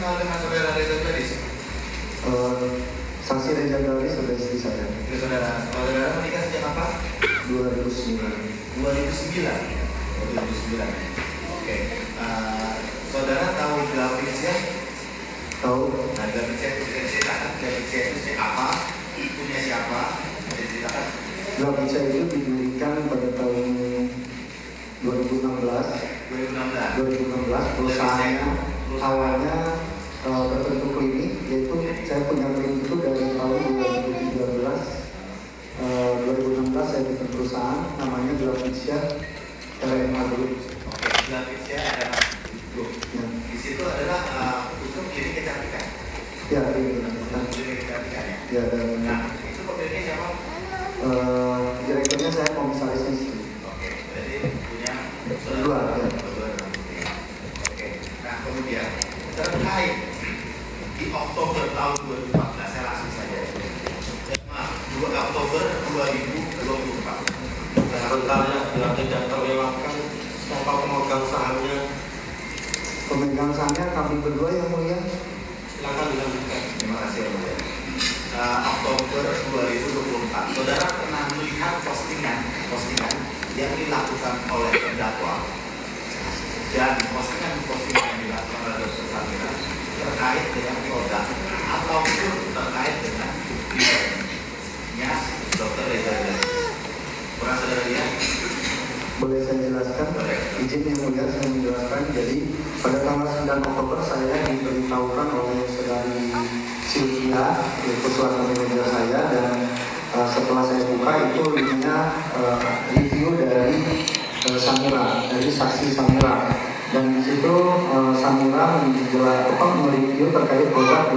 kenal dengan saudara Reza Gadis? Saksi Reza Gadis sudah istri saya. Ya, saudara. Saudara menikah sejak kapan? 2009. 2009. Oke. Saudara tahu Graficia? Tahu? Nah, Graficia itu ceritakan. Graficia itu apa? Punya siapa? Ceritakan. Graficia itu didirikan pada tahun 2016. 2016 perusahaannya awalnya terbentuk klinik, yaitu saya punya klinik itu dari tahun 2013. 2016 saya bikin perusahaan namanya Graficia RMA Group. Oke, Graficia RMA Group. Ya. Di situ adalah untuk klinik kecantikan. Ya, klinik kecantikan ya. Ya, dan nah, itu pemiliknya siapa? Direkturnya saya komisarisnya istri. Oke, berarti punya Dua, ya. Oke, nah kemudian terkait di Oktober tahun 2014, saya langsung saja. Maaf, 2 Oktober 2024. Sebenarnya bila tidak terlewatkan siapa pemegang sahamnya. Pemegang sahamnya kami berdua yang mulia. Silakan dilanjutkan. Terima kasih yang mulia. Oktober 2024, saudara pernah melihat postingan yang dilakukan oleh terdakwa dan postingan yang dilakukan oleh Dr. Samira terkait dengan produk ataupun terkait dengan pribadinya Dr. Reza Gadis. Pernah saudara lihat? Boleh saya jelaskan? Izin yang mulia saya menjelaskan. Jadi pada tanggal 9 Oktober saya diberitahukan oleh saudari Sylvia, yaitu suatu manajer saya, dan setelah saya buka itu linknya review dari Samira, dari saksi Samira, dan di situ Samira mereview terkait produk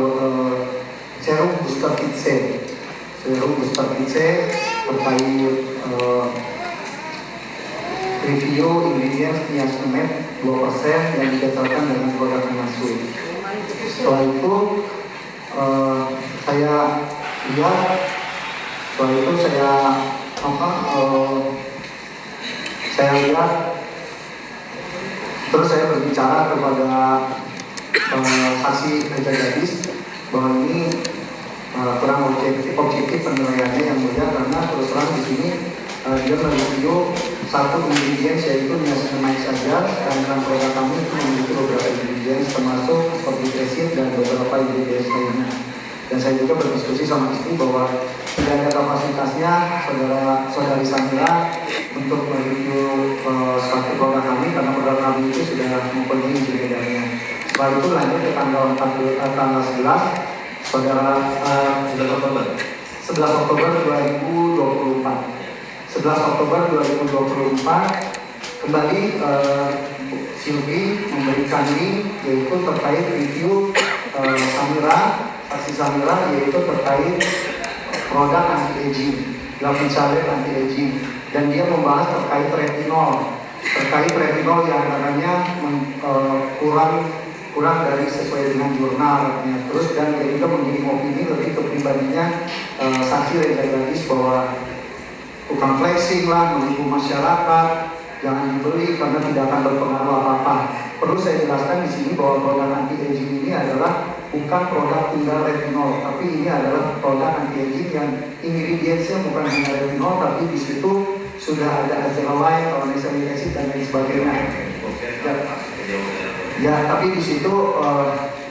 serum booster Fit C terkait review ingredients niacinamide 2% yang didasarkan dengan produk Nasu. Setelah itu saya lihat, terus saya berbicara kepada saksi Reza Gadis bahwa ini kurang objektif penilaiannya yang mulia, karena terus terang di sini dia mereview satu ingredients yaitu niacinamide saja, sedangkan produk kami itu memiliki beberapa ingredients termasuk corticosteroid dan beberapa ingredients lainnya. Dan saya juga berdiskusi sama istri bahwa tidak ada kapasitasnya saudari Samira untuk mereview suatu produk kami, karena produk kami itu sudah mempunyai izin edarnya. Setelah itu lanjut ke tanggal 11 saudara 11 Oktober 2024. 11 Oktober 2024 kembali Sylvie memberikan link yaitu terkait review saksi Samira, yaitu terkait produk anti-aging, Graficia anti-aging, dan dia membahas terkait retinol yang katanya kurang dari sesuai dengan jurnalnya. Terus dan dia juga mengirim opini lebih ke pribadinya saksi Reza Gadis bahwa tukang flexing lah, menipu masyarakat, jangan dibeli karena tidak akan berpengaruh apa-apa. Perlu saya jelaskan di sini bahwa produk anti-aging ini adalah bukan produk tunggal retinol, tapi ini adalah produk anti-aging yang ingredientsnya bukan hanya retinol, tapi di situ sudah ada azelaic, salicylic acid dan lain sebagainya. Ya, tapi di situ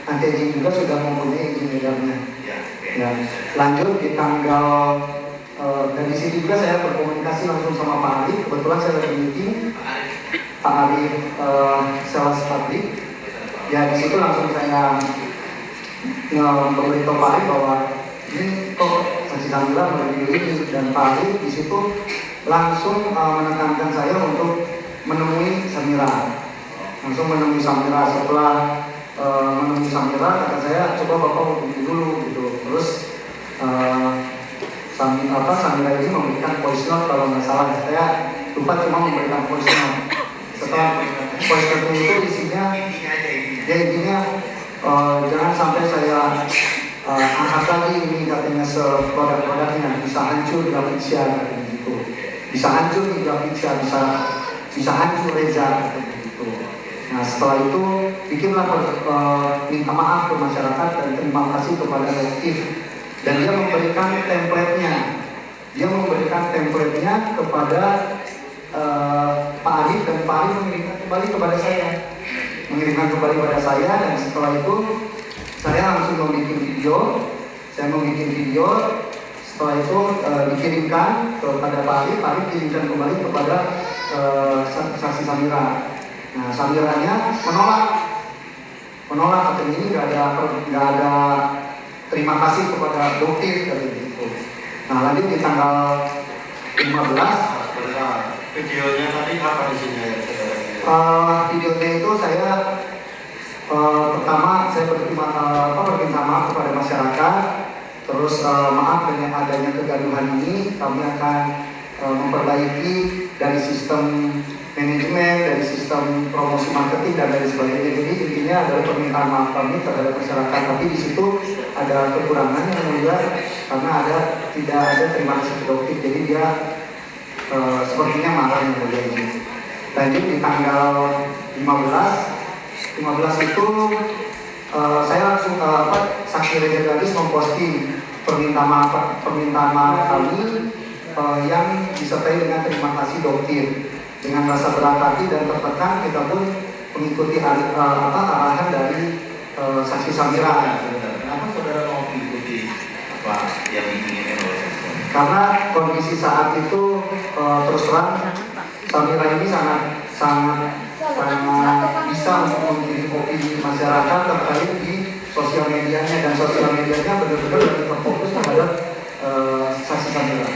anti-aging juga sudah mempunyai izin edarnya. Ya, lanjut di tanggal dan di sini juga saya berkomunikasi langsung sama Pak Arif. Kebetulan saya lagi meeting Pak Arif sales public. Ya, di situ langsung saya memberitahu Pak Arif bahwa ini kok saksi Samira melalui ini, dan Pak Arif di situ langsung menekankan saya untuk menemui Samira. Setelah menemui Samira, kata saya coba Bapak hubungi dulu gitu. Terus Samira ini memberikan voice note, kalau nggak salah saya lupa, cuma memberikan voice note. Setelah voice note itu isinya jangan sampai saya angkat lagi ini katanya produk-produknya bisa hancur Graficia gitu, bisa hancur Graficia, bisa hancur Reza gitu. Nah setelah itu bikinlah minta maaf ke masyarakat dan terima kasih kepada Rektif, dan dia memberikan template-nya. Dia memberikan template-nya kepada Pak Arif, dan Pak Arif mengirimkan kembali kepada saya. Mengirimkan kembali kepada saya, dan setelah itu saya langsung membuat video. Saya membuat video. Setelah itu dikirimkan kepada Pak Arif kirimkan kembali kepada saksi Samira. Nah, Samiranya menolak katanya ini nggak ada terima kasih kepada dokter dari itu. Nah, lanjut di tanggal 15. Videonya tadi apa di sini? Videonya itu saya pertama saya berminta maaf kepada masyarakat. Terus maaf dengan adanya kegaduhan ini, kami akan memperbaiki dari sistem manajemen, dari sistem promosi marketing dan lain sebagainya. Jadi intinya adalah permintaan maaf kami terhadap masyarakat. Tapi di situ ada kekurangan yang mulia karena tidak ada terima kasih produktif. Jadi dia sepertinya marah yang mulia ini. Lanjut di tanggal 15 itu saya langsung saksi Reza Gadis memposting permintaan maaf kami yang disertai dengan terima kasih dokter. Dengan rasa berat hati dan tertekan, kita pun mengikuti arahan dari saksi Samira. Kenapa saudara mau mengikuti apa yang diinginkan oleh saksi? Karena kondisi saat itu terus terang Samira ini sangat bisa untuk mengirim opini masyarakat terkait di sosial medianya, dan sosial medianya benar-benar lebih terfokus terhadap saksi Samira.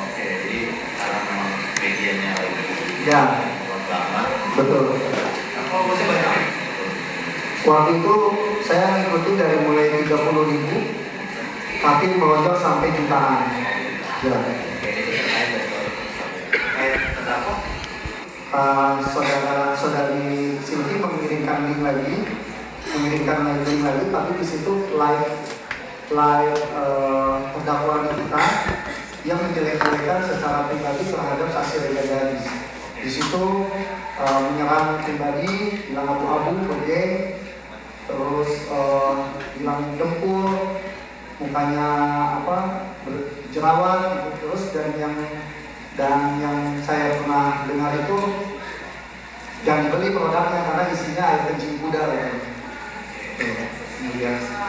Oke, jadi karena memang medianya lagi Ya, lama. betul. Apa maksudnya banyak? Waktu itu saya mengikuti dari mulai 30.000 tapi melonjak sampai jutaan. Ya. Oke, itu terkait terdakwa. Saudari Silvi mengirimkan link lagi, tapi di situ live terdakwa kita yang menjelek-jelekan secara pribadi terhadap saksi Reza Gadis. Di situ menyerang pribadi, bilang abu-abu, begeng, terus bilang dempul, mukanya berjerawat, gitu. Terus dan yang saya pernah dengar itu jangan dibeli produknya karena isinya air kencing kuda ya.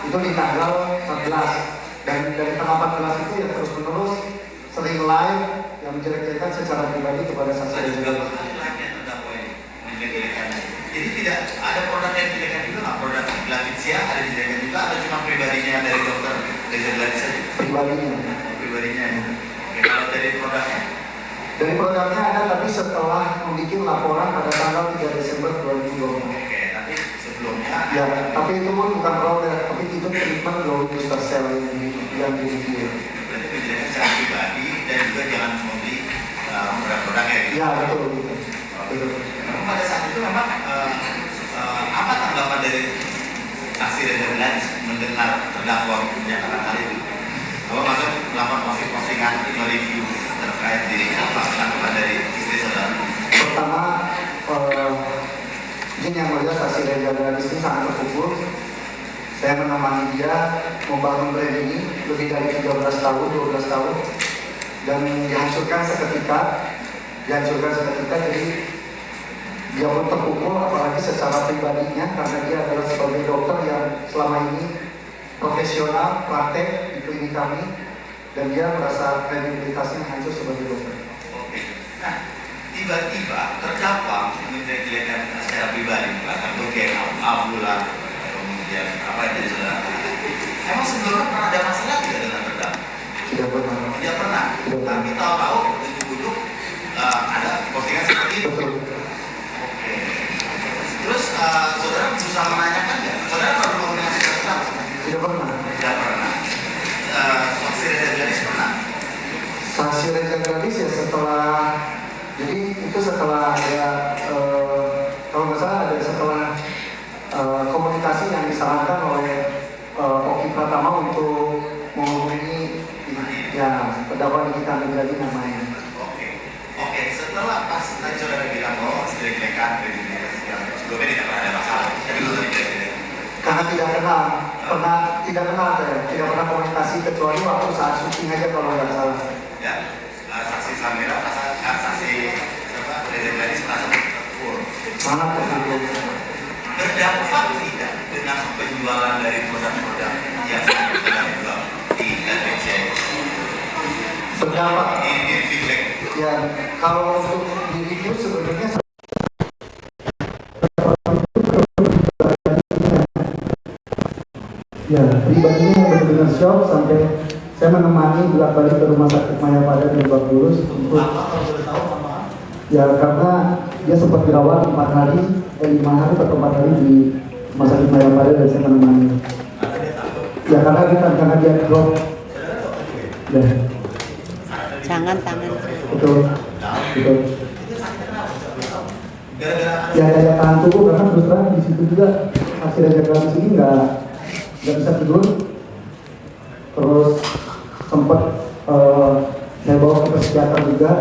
Itu di tanggal 14, dan dari tanggal 14 itu ya terus menerus sering live yang menjelek-jelekan secara pribadi kepada saksi Ada Reza juga Gadis. lainnya terdakwa yang menjelek-jelekan. Jadi tidak ada produk yang dijelekan juga, nggak produk Glavitsia ada dijelekan juga, atau cuma pribadinya dari dokter Reza Gadis saja? Pribadinya. Oke, kalau dari produknya? Dari produknya ada, tapi setelah membuat laporan pada tanggal 3 Desember 2020. Oke, tapi sebelumnya Ya, tapi itu pun bukan produk, tapi itu treatment low booster cell yang di-review. berarti menjelekkan secara pribadi dan juga jangan membeli produk-produknya gitu. Ya, betul. Betul. Memang pada saat itu memang apa tanggapan dari saksi Reza Gadis mendengar terdakwa menyatakan hal itu? Bahwa masuk melakukan postingan review terkait dirinya, apa tanggapan dari istri saudara? Pertama, ini yang melihat saksi Reza Gadis ini sangat terpukul. Saya menemani dia membangun brand ini lebih dari 13 tahun, 12 tahun, dan dihancurkan seketika. Jadi dia pun terpukul, apalagi secara pribadinya, karena dia adalah sebagai dokter yang selama ini profesional praktek di klinik kami, dan dia merasa kredibilitasnya hancur sebagai dokter. Oke. Nah, tiba-tiba terdakwa menjelek-jelekan secara pribadi, bahkan bagian abu lah, kemudian apa yang jadi saudara. Emang sebelumnya pernah ada masalah tidak dengan terdakwa? Tidak pernah. Tidak pernah. Tapi tahu-tahu ujuk-ujuk ada postingan seperti itu. Betul. Oke. Terus saudara berusaha menanyakan nggak? Saudara pernah mengenai terdakwa? Tidak pernah. Tidak pernah. Saksi Reza Gadis pernah. Saksi Reza Gadis ya setelah ada kalau nggak salah ada setelah komunikasi yang disarankan oleh Oki Pratama untuk menghubungi ya terdakwa Nikita Mirzani namanya. Oke. Setelah pas tadi saudara bilang bahwa sedikit kredibilitas segala macam. sebelumnya tidak pernah ada masalah. Tapi dulu tidak. Karena tidak kenal saya, tidak pernah komunikasi kecuali waktu saat syuting aja kalau nggak salah. Ya, saksi Samira, saksi Reza Gladys merasa terpukul. Sangat terpukul. Berdampak tidak dengan penjualan dari produk-produk yang sedang dijual di Indonesia? Berdampak. Ini feedback. Ya, kalau untuk di review sebenarnya ya, pribadinya benar-benar shock sampai saya menemani bolak-balik ke rumah sakit Mayapada di Lebak Bulus untuk ya karena dia sempat dirawat 5 hari atau 4 hari di rumah sakit Mayapada dan saya menemani. Ya karena dia drop. Ya. Jangan tangan. Betul. Ya daya tahan tubuh karena terus terang di situ juga hasil dari sini nggak bisa tidur. Terus sempat saya bawa ke psikiater juga.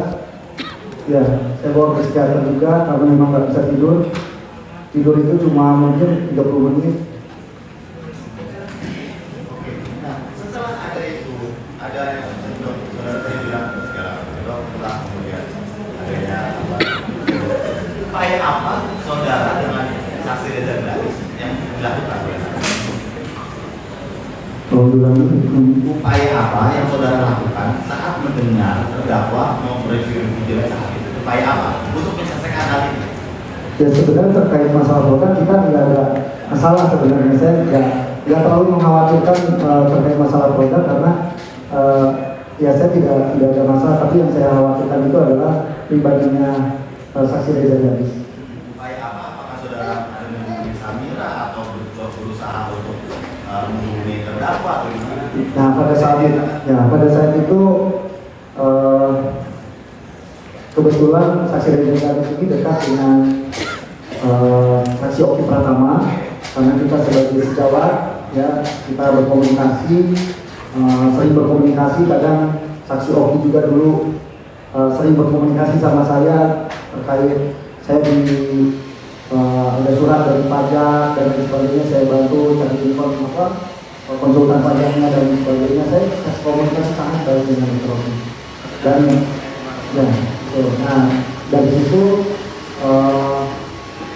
Ya, saya bawa ke psikiater juga karena memang nggak bisa tidur. Tidur itu cuma mungkin 30 menit. Nah, setelah ada itu, ada yang saudara tadi bilang segala pulang kemudian adanya upaya apa saudara dengan saksi Reza Gladys yang dilakukan? Upaya apa yang saudara lakukan saat mendengar terdakwa mau mereview video saat itu? Upaya apa untuk menyelesaikan hal ini? Ya sebenarnya terkait masalah produk kita tidak ada masalah sebenarnya. Saya tidak terlalu mengkhawatirkan terkait masalah produk karena ya saya tidak ada masalah. Tapi yang saya khawatirkan itu adalah pribadinya saksi Reza Gladys. Upaya apa? Apakah saudara ada menghubungi Samira atau berusaha untuk menghubungi terdakwa atau gimana? Nah pada saat itu kebetulan saksi Reza Gladys ini dekat dengan saksi Oki Pratama karena kita sebagai sejawat ya kita berkomunikasi sering berkomunikasi. Kadang saksi Oki juga dulu sering berkomunikasi sama saya terkait saya ada surat dari pajak dan sebagainya, saya bantu cari info konsultan pajaknya dan sebagainya. Saya komunikasi sangat baik dengan Dr. Oki dan ya nah dari situ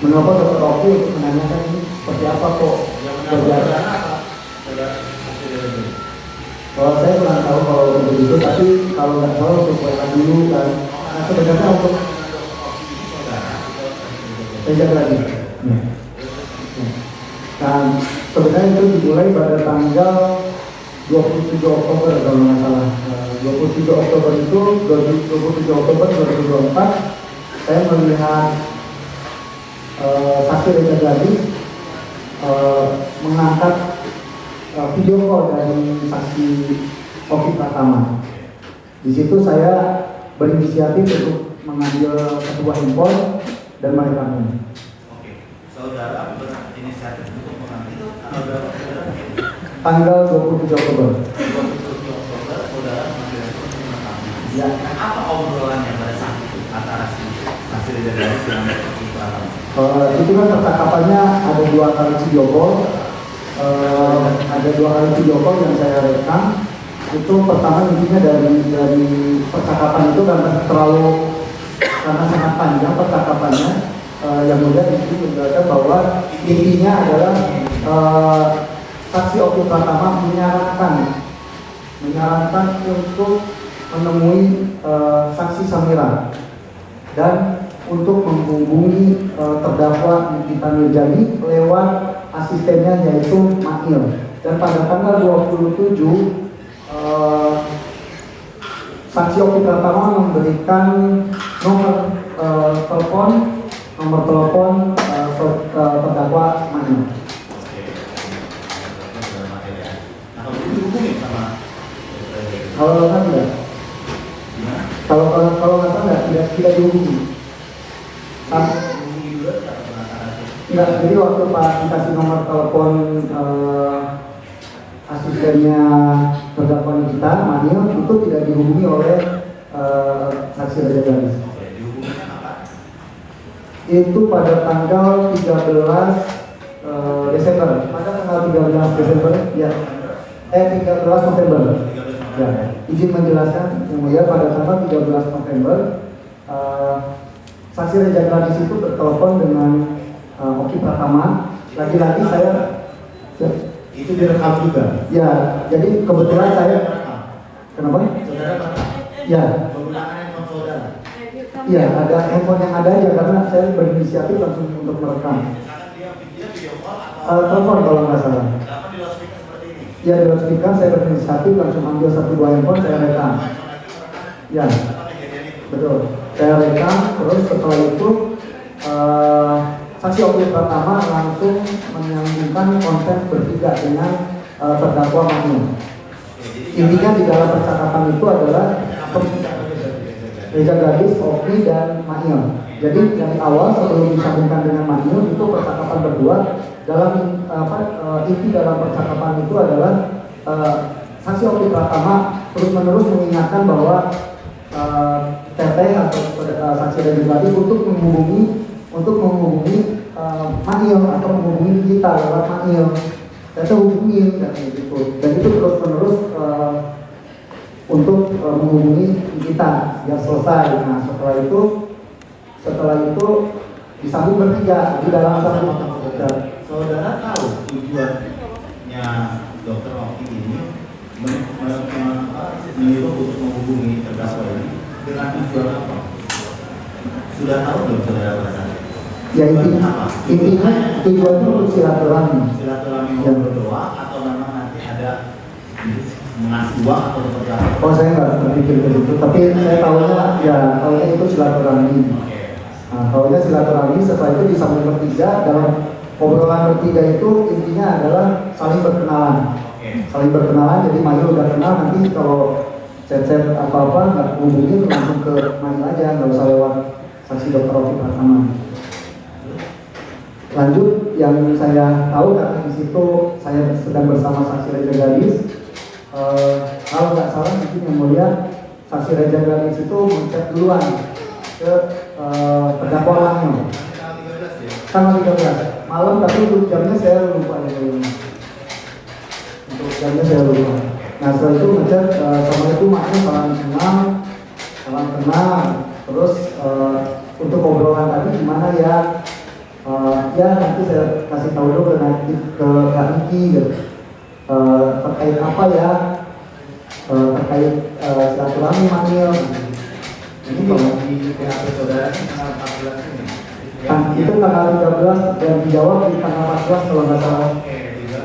menelpon Dr. Oki untuk menanyakan ini seperti apa kok berjalan. Kalau saya kurang tahu kalau untuk itu, tapi kalau nggak tahu untuk WA dulu kan. Nah sebenarnya untuk Reza Gladys. Nah sebenarnya itu dimulai pada tanggal 27 Oktober kalau nggak salah. 27 Oktober itu 27 Oktober 2024 saya melihat saksi Reza Gladys mengangkat video call dari saksi Oki Pratama. Di situ saya berinisiatif untuk mengambil sebuah handphone dan merekamnya. Oke, saudara berinisiatif untuk mengambil Tanggal 27 Oktober. 27 Oktober saudara mengambil handphone untuk merekamnya. Ya. Nah, apa obrolannya pada saat itu antara saksi Reza Gladys dengan Oki Pratama? Itu kan percakapannya ada 2 kali video call. Ada 2 kali video call yang saya rekam. Itu pertama intinya dari percakapan itu karena sangat panjang percakapannya, yang mudah itu menjelaskan bahwa intinya adalah saksi Oki Pratama menyarankan untuk menemui saksi Samira dan untuk menghubungi terdakwa Nikita Mirzani lewat asistennya yaitu Mail. Dan pada tanggal 27 saksi Oki Pratama memberikan nomor telepon terdakwa Mail. Kalau nggak tidak, kalau nggak salah tidak dihubungi. Enggak, jadi waktu Pak dikasih nomor telepon asistennya terdakwa kita, Manil, itu tidak dihubungi oleh saksi Reza Gladys. itu pada tanggal 13 Desember. Pada tanggal 13 Desember, ya. 13 November. Ya. Izin menjelaskan, yang mulia, pada tanggal 13 November, saksi Reja Gladys itu bertelepon dengan Oki Pratama. Lagi-lagi saya Itu direkam juga. ya, jadi kebetulan saya kenapa? Saudara pernah Ya, menggunakan handphone saudara. ya ada handphone yang ada ya karena saya berinisiatif langsung untuk merekam. Misalkan dia video call atau Telepon kalau nggak salah. telepon di loudspeaker seperti ini. Ya di loudspeaker saya berinisiatif langsung ambil 1-2 handphone saya rekam. Ya, Apa kejadian itu? betul. Saya rekam terus setelah itu saksi Oki Pratama langsung menyambungkan konten bertiga dengan terdakwa Magnum. Intinya di dalam percakapan itu adalah Reja Gladys, Oki, dan Mail. Jadi dari awal sebelum disambungkan dengan Mail itu percakapan berdua dalam inti dalam percakapan itu adalah saksi Oki Pratama terus-menerus mengingatkan bahwa Teteh atau saksi Reja Gladys untuk menghubungi Mail atau menghubungi kita lewat Mail. Teteh hubungin dan gitu. Dan itu terus-menerus untuk menghubungi kita biar selesai. Nah setelah itu disambung bertiga di dalam sambung. Saudara tahu tujuannya Dokter Oki ini menyuruh untuk menghubungi terdakwa ini dengan tujuan apa? Sudah tahu belum saudara pada Ya intinya tujuan itu untuk silaturahmi. silaturahmi mau berdoa atau memang nanti ada mengasih uang atau seperti apa? Oh saya nggak berpikir begitu, tapi saya tahunya itu silaturahmi. Oke. Nah, tahunya silaturahmi setelah itu disambung bertiga dalam obrolan bertiga itu intinya adalah saling berkenalan. Oke. Saling berkenalan, jadi Mayu udah kenal nanti kalau chat apa-apa nggak hubungin langsung ke Mayu aja, nggak usah lewat saksi Dokter Oki Pratama. Lanjut yang saya tahu karena di situ saya sedang bersama saksi Reja Gladys. Kalau nggak salah mungkin yang mulia saksi Reja Gladys itu mencet duluan ke terdakwa Mayu. Tanggal 13 malam, tapi untuk jamnya saya lupa ya. Untuk jamnya saya lupa. Nah setelah itu ngechat sama itu maknya salam kenal, terus untuk obrolan tadi gimana ya? Ya nanti saya kasih tahu dulu ke Kak Niki gitu. Terkait apa ya? Terkait silaturahmi Manil. Ini kalau di PHP saudara ini tanggal 14 ini. Itu tanggal 13 dan dijawab di tanggal 14 kalau nggak salah. Oke, juga.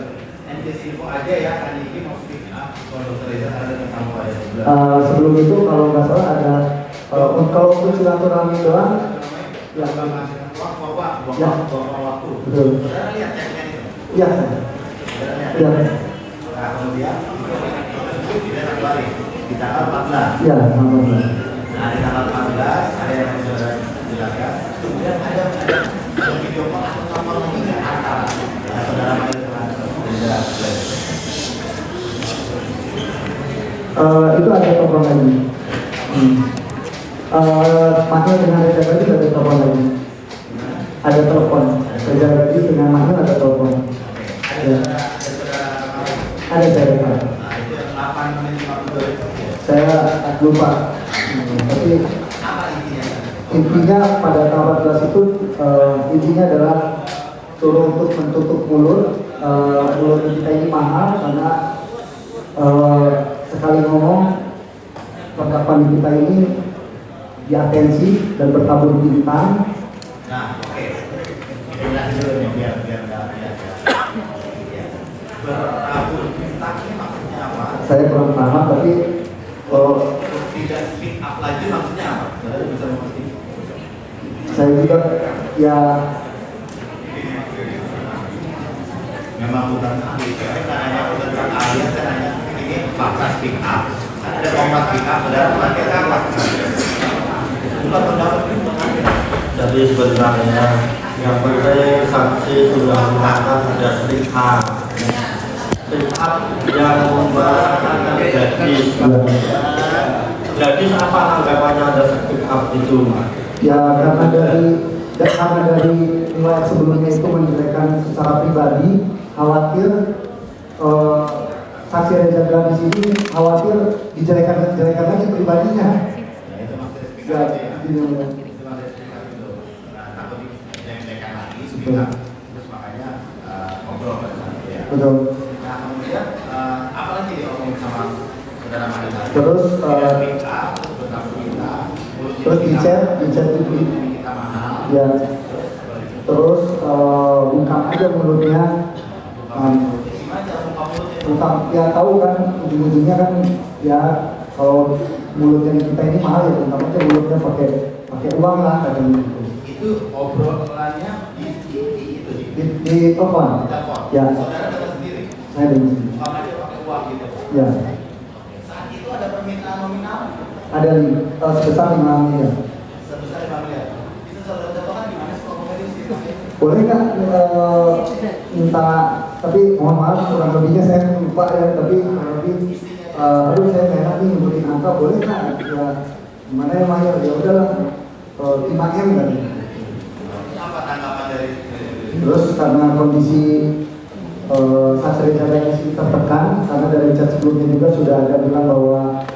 NTS info aja ya, kan ini mau speak up. Kalau Dokter Reza ada tentang apa ya? Sebelum itu kalau nggak salah ada kalau untuk silaturahmi doang ya. Buang waktu. Betul. Saudara lihat chatnya itu. Ya. Saudara lihat. Ya. Nah, kemudian di Februari di tanggal 14. Ya, alhamdulillah. Nah, di tanggal 14 ada yang saudara jelaskan. Kemudian ada video call atau telepon lagi nggak antara saudara Mail dengan Reza Gladys? Itu ada telepon lagi. Mail dengan Reja Gladys ada telepon lagi. Ada telepon. Reja Gladys dengan Mail ada telepon. Ya. Ada saya lupa. Nah, itu yang 8 menit 52 itu. Saya lupa. Tapi Apa intinya? intinya pada tanggal 14 itu intinya adalah suruh untuk menutup mulut kita ini mahal karena sekali ngomong perkataan kita ini diatensi dan bertabur bintang. Nah, oke. Jelas dulu nih biar nggak lihat ya. Bertabur bintang ini maksudnya apa? Saya kurang paham tapi Tidak speak up lagi maksudnya apa? Saudara bisa mengerti? saya juga ya Memang bukan ahli. Saya nanya bukan ahli, saya nanya ini fakta speak up. Kan ada format speak up, saudara pakai apa? Bukan pendapat Jadi sebenarnya yang penting saksi sudah mengatakan ada speak up yang membahasakan gadis. Gadis apa anggapannya ada speak up itu? ya karena dari Dan karena dari riwayat sebelumnya itu menjelekkan secara pribadi, khawatir saksi Reza Gadis ini khawatir dijelekan lagi pribadinya. Nah, itu masih Ya, ekspektasi ya. ini yang Itu masih ekspektasi itu. Nah, takut dijelekan lagi, sebentar. Terus makanya ngobrol pada saat itu ya. betul. Nah, kemudian apa lagi diomongin sama saudara Mahila? Terus kita, bertamu kita, terus di chat itu kita mahal. ya. Terus ungkap aja mulutnya. Gimana cara buka mulutnya? Ungkap ya tahu kan ujung-ujungnya kan ya kalau mulutnya kita ini mahal ya ungkap aja mulutnya pakai uang lah katanya gitu. Itu obrolannya di itu Di telepon. telepon. Ya. Saudara dengar sendiri. Saya dengar sendiri. Bukan aja pakai uang gitu. Ya. Saat itu ada permintaan nominal Ada sebesar 5 miliar. sebesar 5 miliar. Itu saudara contohkan gimana sih kalau ngomongin di situ? Boleh nggak minta, tapi mohon maaf kurang lebihnya saya lupa ya, tapi kurang lebih aduh saya nggak enak nih nyebutin angka, boleh nggak ya gimana ya Mahir, ya udahlah 5M kan. Apa tanggapan dari Terus karena kondisi saksi Reza Gadis tertekan, karena dari chat sebelumnya juga sudah ada bilang bahwa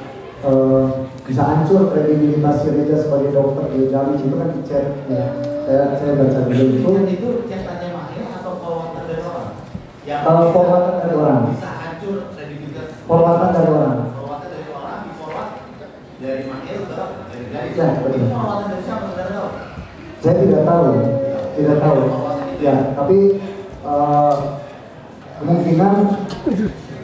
bisa hancur kredibilitas Reza sebagai dokter di Jambi, itu kan di chat ya. Saya baca dulu itu. catatannya Mahir atau forward dari orang? Forward dari orang. Bisa hancur kredibilitas. Forward dari orang. Forward dari orang, di forward dari Mahir ke dari Ya, betul. Ini forward dari siapa saudara tahu? Saya tidak tahu. Ya, tapi kemungkinan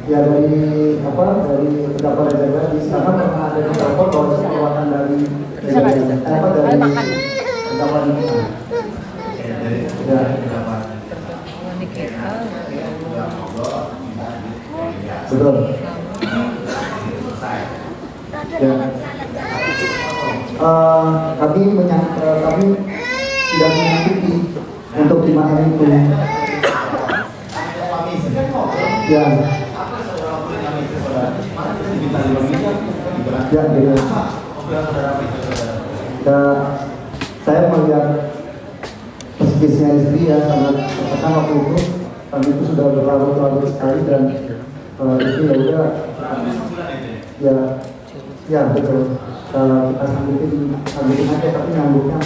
ya dari terdakwa Reza Gadis karena pernah ada di telepon bahwa perbuatan dari terdakwa ini. Ya. Betul. Ya. Kami tidak menyangkuti untuk 5M itu. Ya. Ya, gitu. Saya melihat psikisnya istri ya sangat tertekan waktu itu, karena itu sudah berlarut-larut sekali dan istri ya udah ya betul kita sanggutin aja, tapi ngangguknya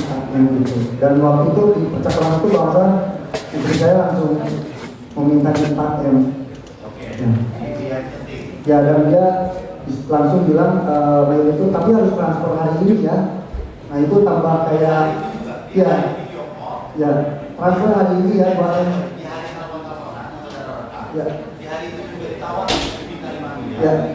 gitu. Dan waktu itu di percakapan itu bahasa istri saya langsung meminta 4M. Ya, dan dia langsung bilang mail itu tapi harus transfer hari ini ya. Nah itu tambah kayak ya transfer hari ini ya Pak. Ya. Ya.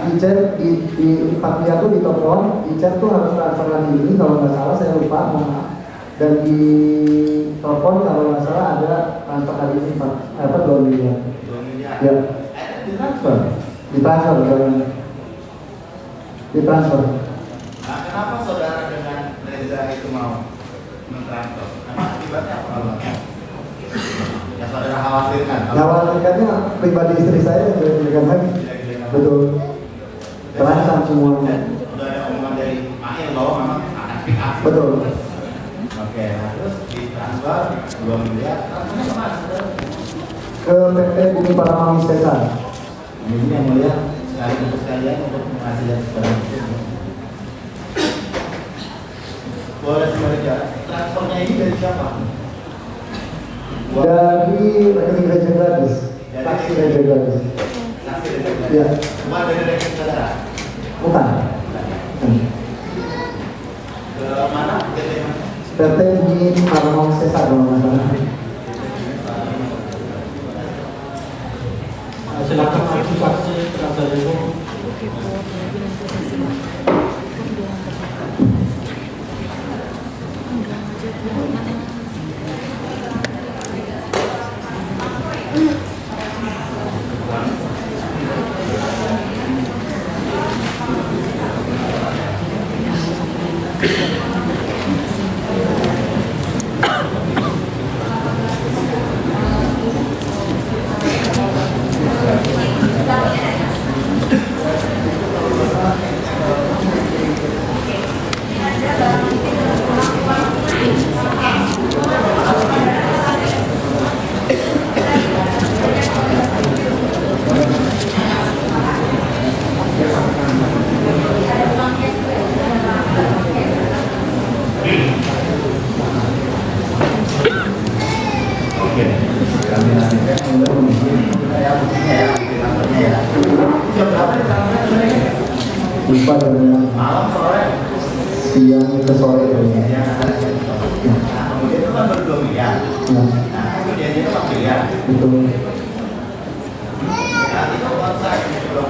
Di chat di Fatlia tuh di telepon, di chat tuh harus transfer hari ini kalau nggak salah, saya lupa maaf. Dan di telepon kalau nggak salah ada transfer hari ini Pak, 2 miliar. Ya. Ditransfer. Nah, kenapa saudara dengan Reza itu mau mentransfer? Nah, akibatnya apa kalau yang saudara khawatirkan? Khawatirkannya pribadi istri saya dijadikan lagi. Betul. Terancam semua. Sudah ada omongan dari Mahir bahwa memang akan pick up. Betul. Oke, nah terus ditransfer 2 miliar. Transfernya kemana saudara? Ke PT Bumi Paramawi Sesar. Ini yang mulia sekalian untuk menghasilkan sebarang itu. Boleh sebaliknya, transfernya ini dari siapa? Dari rekening Reza Gadis. Taksi Reza Gadis. Saksi dari Reza. Ya. Bukan dari rekening saudara. Bukan. Ke mana? PT mana? PT Bumi Paramawi Sesar kalau nggak salah. Silakan maju saksi penasihat hukum. Sudah sore ya. Yang ada nah, kemudian itu kan ber-2 miliar. Ya. Nah, kemudian itu 4 miliar. Betul. Ya, itu kalau saya belum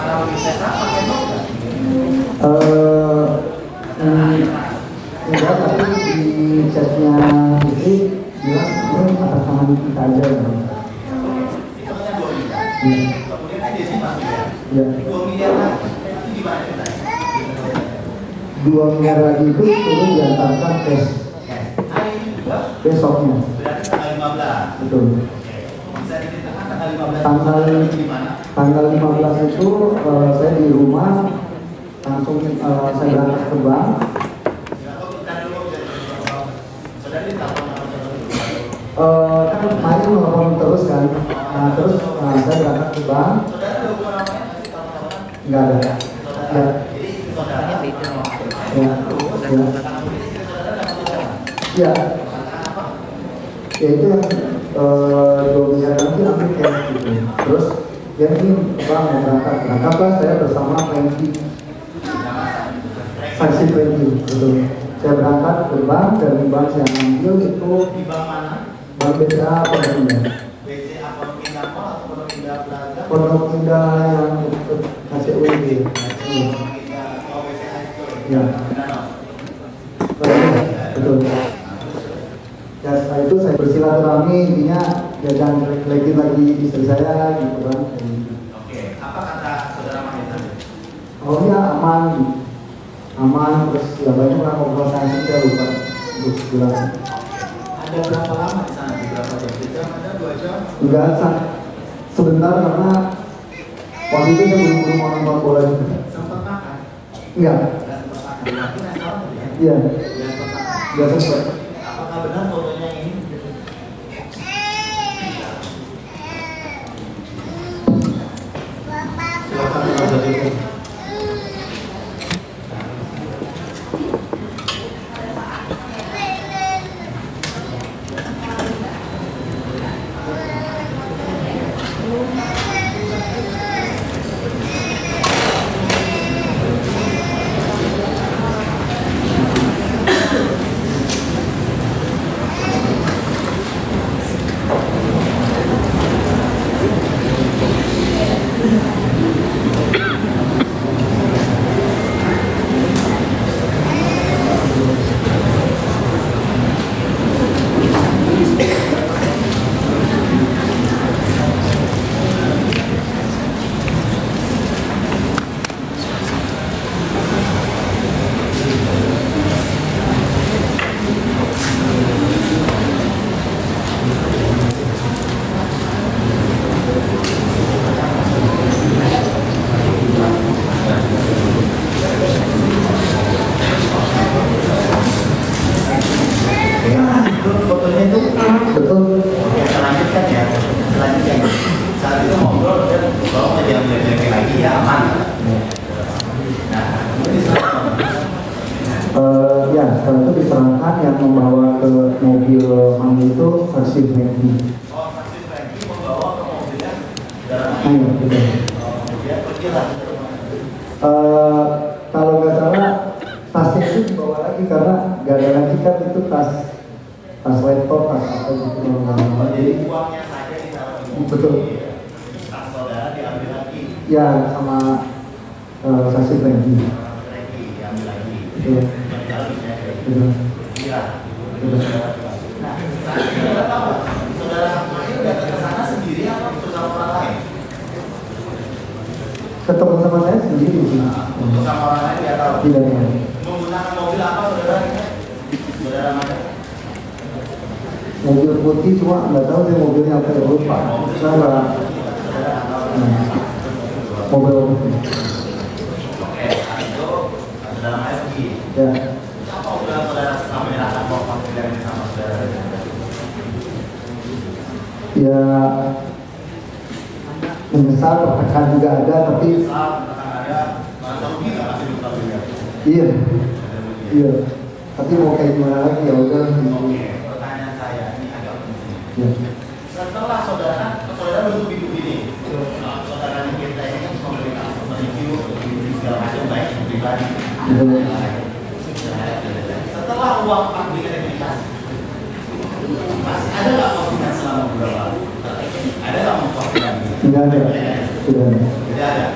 analis saya pakai not nggak? Enggak, tapi di chatnya itu bilang ini atas nama kita aja. Itu kan 2 miliar. Iya. Kemudian kan dia sih 4 miliar. Iya. 2 miliar lagi. Itu gimana ceritanya? 2 miliar lagi itu turun diantarkan cash Hari ini juga besoknya. berarti tanggal 15. Betul. Oke. Bisa diceritakan tanggal 15 Tanggal- itu gimana? Tanggal 15 itu saya di rumah langsung saya berangkat ke bank. Ya, kalau kita dulu saudara ditelepon sama Kan main nelfon terus kan. Nah, terus saya berangkat ke bank. saudara ada hubungan namanya ngasih telepon-teleponan? Nggak ada. Saudara. Ya, Jadi saudara ya, ya, ya. Ya itu yang 2 miliar nanti ambil cash gitu. Terus dia ini bang mau berangkat. Berangkatlah saya bersama Franky. Saksi Franky, betul. Saya berangkat ke bank dan bank yang ambil itu di bank mana? Bank BCA Pondok Indah. BCA Pondok Indah Mall atau Pondok Indah Plaza? Pondok Indah yang ikut KCUID. Pondok Indah, oh BCA itu. Ya. Danau. Betul. Ya setelah itu saya bersilaturahmi, intinya ya jangan jelek-jelekin lagi istri saya gitu kan. Oke, apa kata saudara Mahir tadi? Oh ya aman, aman terus ya banyak lah ngobrol saya lupa untuk bilang. Ada berapa lama di sana? Di berapa jam? 1 jam ada 2 jam? Enggak sebentar karena waktu itu saya belum mau nonton bola juga. Sempat makan? Enggak, Nggak sempat makan. Berarti restoran tuh ya? iya, Nggak sempat makan. enggak sempat. Apakah benar fotonya ini? Silakan menonton itu. Itu fotonya itu Betul. oke, selanjutnya ya. Selanjutnya saat itu ngobrol dan kalau nggak dia jelek lagi ya aman. Nah, kemudian diserahkan. Ya, setelah itu diserahkan yang membawa ke mobil Mami itu saksi Franky. Oh, saksi Franky membawa ke mobilnya saudara Mahir. Ayo, betul. Oh, kemudian pergi lah. Kalau nggak salah tasnya itu dibawa lagi karena nggak ada lagi kan itu tas laptop, tas apa gitu. Oh, jadi uangnya saja ditaruh di mobil. Betul. Tas saudara diambil lagi. Ya, sama saksi Franky. Franky diambil lagi. Betul. Jalan bisa ya. Betul. Iya. Betul. Nah, saudara tahu nggak? Saudara Mahir datang ke sana sendiri atau bersama orang lain? Ketemu sama saya sendiri sih. Untuk sama orang lain dia tahu. Tidak ya. Menggunakan mobil apa saudara? Saudara Mahir? Mobil putih cuma nggak tahu sih mobilnya apa ya lupa. Saya nggak. Saudara nggak tahu. Mobil putih. Oke, saat itu saudara Mahir pergi. Ya. Apa obrolan saudara setelah menyerahkan uang pilihan ini sama saudara? Ya menyesal, tertekan juga ada tapi Saat akan ada merasa rugi nggak masih lupa pilihan? iya, iya. Tapi mau kayak gimana lagi ya udah. Oke, pertanyaan saya ini agak penting. Ya. Setelah saudara bentuk hidup ini, saudara kita ini kan memberikan review segala macam baik pribadi. Setelah uang Pak direhabilitasi, masih ada nggak postingan selama beberapa hari? Ada nggak postingan? Tidak ada. Tidak ada. Tidak ada.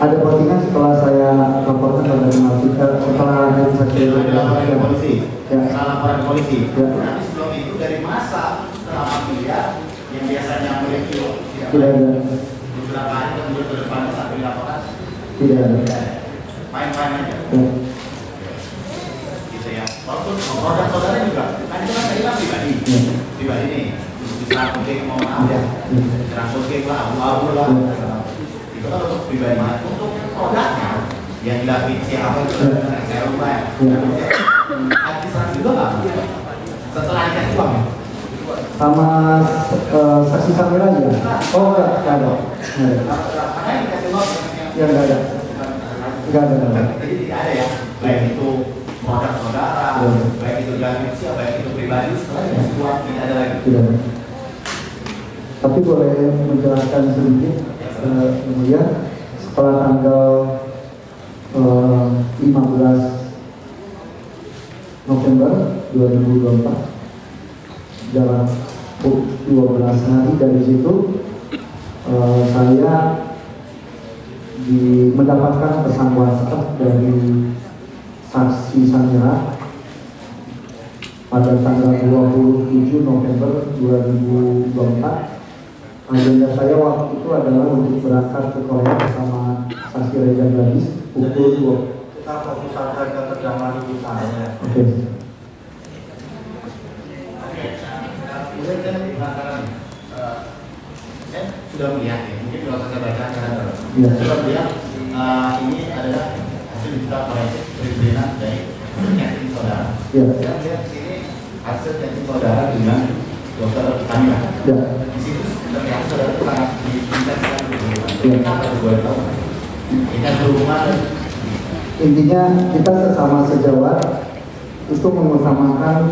Ada postingan setelah saya laporkan pada Narkotika setelah ada saksi Laporan polisi. Ya. Laporan polisi. Ya. Tapi sebelum itu dari masa selama kuliah yang biasanya mereview Tidak ada. beberapa hari kemudian ke depan saat dilaporkan Tidak ada. main-main aja. Ya. Gitu ya. Walaupun produk saudara juga, kan itu kan saya pribadi, Ya. pribadi nih, diserang kucing mau maaf ya, diserang kucing lah, abu-abu lah. Itu kan untuk pribadi. Untuk produknya yang dilakukan siapa itu saya lupa ya. Administrasi juga nggak? Setelah dikasih uang ya? Sama saksi Samira aja. Oh enggak ada. Nggak ada. Makanya dikasih uang Ya enggak ada. Enggak ada. jadi tidak ada ya, baik itu produk saudara, baik itu dari siapa, baik itu pribadi, setelah dikasih uang tidak ada lagi. Tidak ada. Tapi boleh menjelaskan sedikit, kemudian setelah tanggal 15 November 2024 dalam 12 hari dari situ saya mendapatkan pesan WhatsApp dari saksi Samira pada tanggal 27 November 2024. Agenda saya waktu itu adalah untuk berangkat ke Korea bersama saksi Reza Gadis pukul 2. Kita fokus saja ke kerjaan kita ya. Oke. Kemudian saya mengatakan, saya sudah melihat ya, mungkin kalau saya baca karena Ya. sudah melihat ini adalah hasil digital forensik perizinan dari chatting saudara. Ya. Saya melihat ini hasil chatting saudara dengan dokter Kamila. Ya. Di situ ternyata saudara itu sangat diintenskan berhubungan. Ya. Kenapa gue tahu? Ini berhubungan. Intinya kita sesama sejawat itu mengutamakan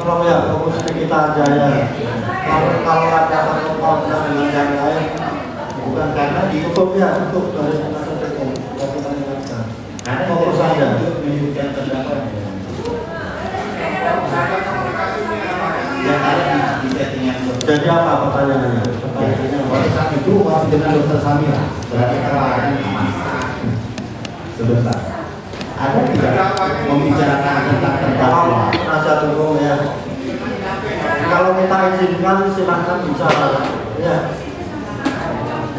Kalau ya fokus ke kita aja ya. Kalau ada satu kontak dengan yang lain, bukan karena ditutup ya, tutup dari sana tutup. Tapi kita ingatkan. Karena Fokus aja. menyebutkan terdakwa yang ada di setting yang Jadi apa pertanyaannya? pada saat itu masih dengan dokter Samira berarti kan sebentar ada tidak membicarakan tentang terdakwa Penasihat hukum ya. Kalau kita izinkan silakan bicara. Ya.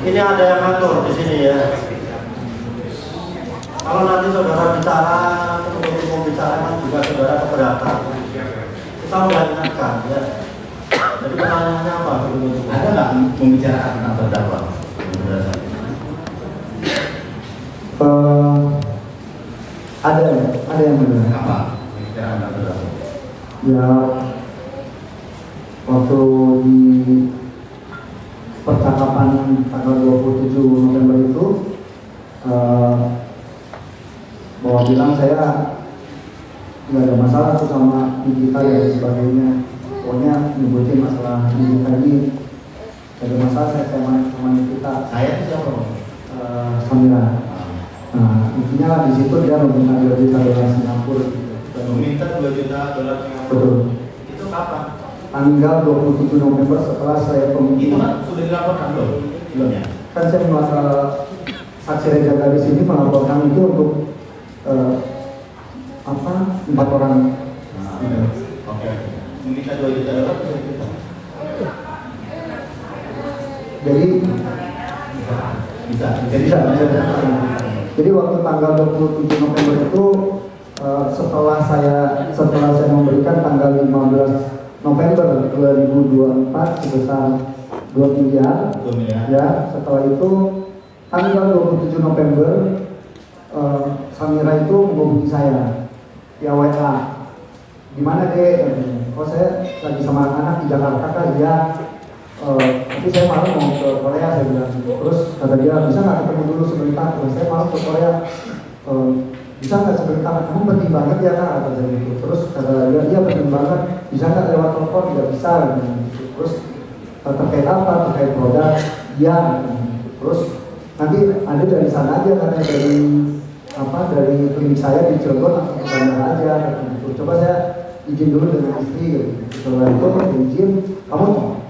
Ini ada yang ngatur di sini ya. Kalau nanti saudara bicara, penuntut umum bicara kan juga saudara keberatan. Kita udah ingatkan ya. Jadi pertanyaannya apa? ada nggak membicarakan tentang terdakwa ada yang benar. apa membicarakan tentang terdakwa Ya, waktu di percakapan tanggal 27 November itu bahwa bilang saya nggak ada masalah tuh sama Nikita dan sebagainya. Pokoknya nyebutin masalah Nikita ini nggak ada masalah, saya sama Nikita. saya itu siapa Samira. Nah, intinya di situ dia meminta 2 juta dolar Singapura gitu. meminta $2 juta Singapura Betul. itu kapan Tanggal 27 November setelah saya itu pemilihan. kan sudah dilaporkan belum ya Kan saya saksi Reza Gadis ini melaporkan itu untuk 4 orang. oke meminta $2 juta Jadi bisa bisa. Jadi waktu tanggal 27 November itu setelah saya memberikan tanggal 15 November 2024 sebesar 2 miliar. 2 miliar Ya, setelah itu tanggal 27 November Samira itu menghubungi saya via WA. Gimana deh? Oh saya lagi sama anak-anak di Jakarta kan ya. Tapi saya malam mau ke Korea, saya bilang. Terus kata dia bisa nggak ketemu dulu sebentar? Terus saya malam ke Korea. Bisa nggak sebentar? Kamu penting banget ya kak? Kata saya gitu. Terus kata dia penting banget. Bisa nggak lewat telepon? Tidak bisa. Gitu. Terus terkait apa, terkait produk, ya. Terus nanti ada dari sana aja, karena dari klinik saya di Cilegon langsung ke bandara aja. Coba saya izin dulu dengan istri, gitu. Setelah itu izin,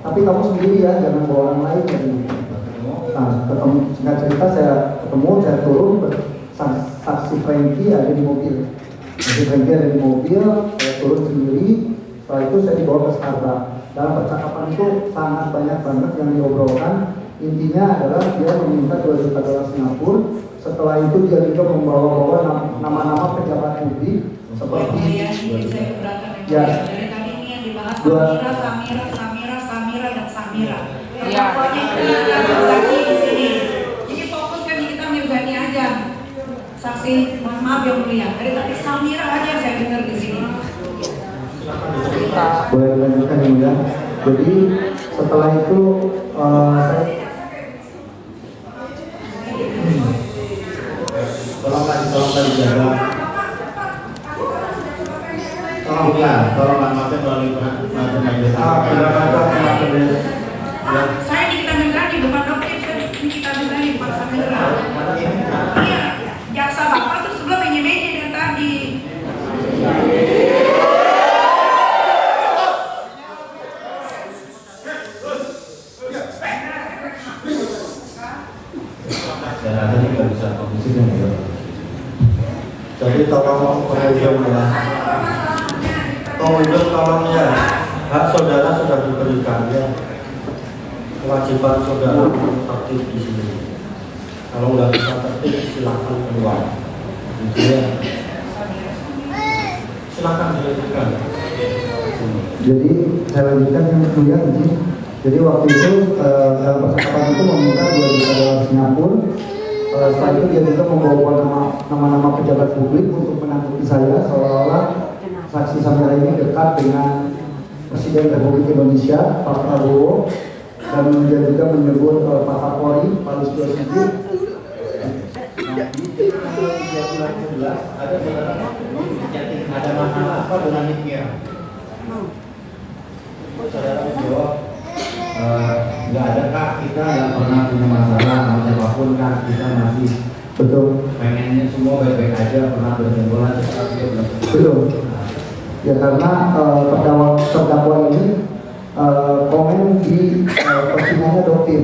tapi kamu sendiri ya, jangan bawa orang lain. Gitu. Nah, singkat cerita saya ketemu, saya turun, saksi Franky ada di mobil. Saya turun sendiri. Setelah itu saya dibawa ke Starbucks. Dalam percakapan itu sangat banyak banget yang diobrolkan. Intinya adalah dia meminta $2 juta Singapura. Setelah itu dia juga membawa-bawa nama-nama pejabat publik seperti ya. Dari tadi ini yang dibahas Samira dan Samira. Pokoknya kita Mirzani di sini. Jadi fokuskan di kita Mirzani aja. Saksi, maaf yang mulia. Dari tadi Samira aja saya dengar di sini. Boleh dilanjutkan ya mulia. Jadi setelah itu saya tolong dijaga. Tolong maafkan melalui majelis. Saya di kita Mirzani bukan dokter, saya di kita Mirzani bukan Samira. Iya, jaksa bapak terus sebelum menye-menye dari tadi. Dan ada juga bisa komisi dan juga. jadi tolong pengunjung ya. Pengunjung tolong ya, hak saudara sudah diberikan ya. Kewajiban saudara tertib di sini. Kalau nggak bisa tertib silakan keluar. Gitu ya. Silakan dilanjutkan. Jadi saya lanjutkan yang mulia izin. Jadi waktu itu dalam percakapan itu meminta $2 juta Singapura. Setelah itu dia juga membawa nama-nama pejabat publik untuk menanggapi saya, seolah-olah saksi Samira ini dekat dengan Presiden Republik Indonesia Pak Prabowo, dan dia juga menyebut Pak Kapolri Pak Listio Sigit. Ada masalah apa dengan Nikmir? Saudara menjawab, nggak ada kak, kita nggak pernah punya masalah sama siapapun kak, kita masih Betul. pengennya semua baik-baik aja, pernah berjenggolan, Betul. Ya karena terdakwa ini komen di persidangannya dokter.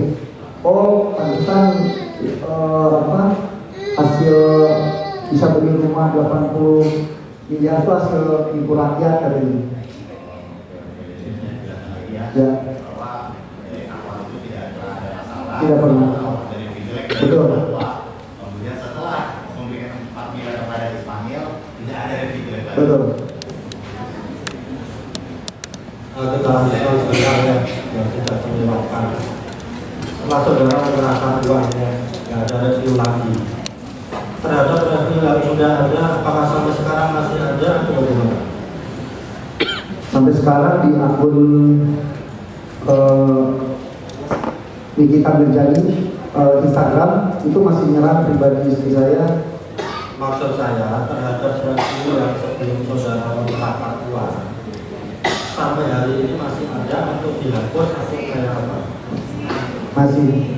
Oh, pantesan hasil bisa beli rumah 80 miliar itu hasil ibu rakyat katanya. Ya. Tidak pernah. Betul. Kemudian setelah memberikan 4 miliar kepada Ismail, tidak ada revisi lagi. Betul. kita lanjutkan sebentar ya, yang sudah menyebabkan. Setelah saudara menyerahkan uangnya, nggak ada review lagi. Terhadap review yang sudah ada, apakah sampai sekarang masih ada atau bagaimana? Sampai sekarang di akun Nikita Mirzani Instagram itu masih menyerang pribadi istri saya. Maksud saya terhadap review yang sebelum saudara menyerahkan uang sampai hari ini masih ada untuk dihapus atau kayak apa? Masih.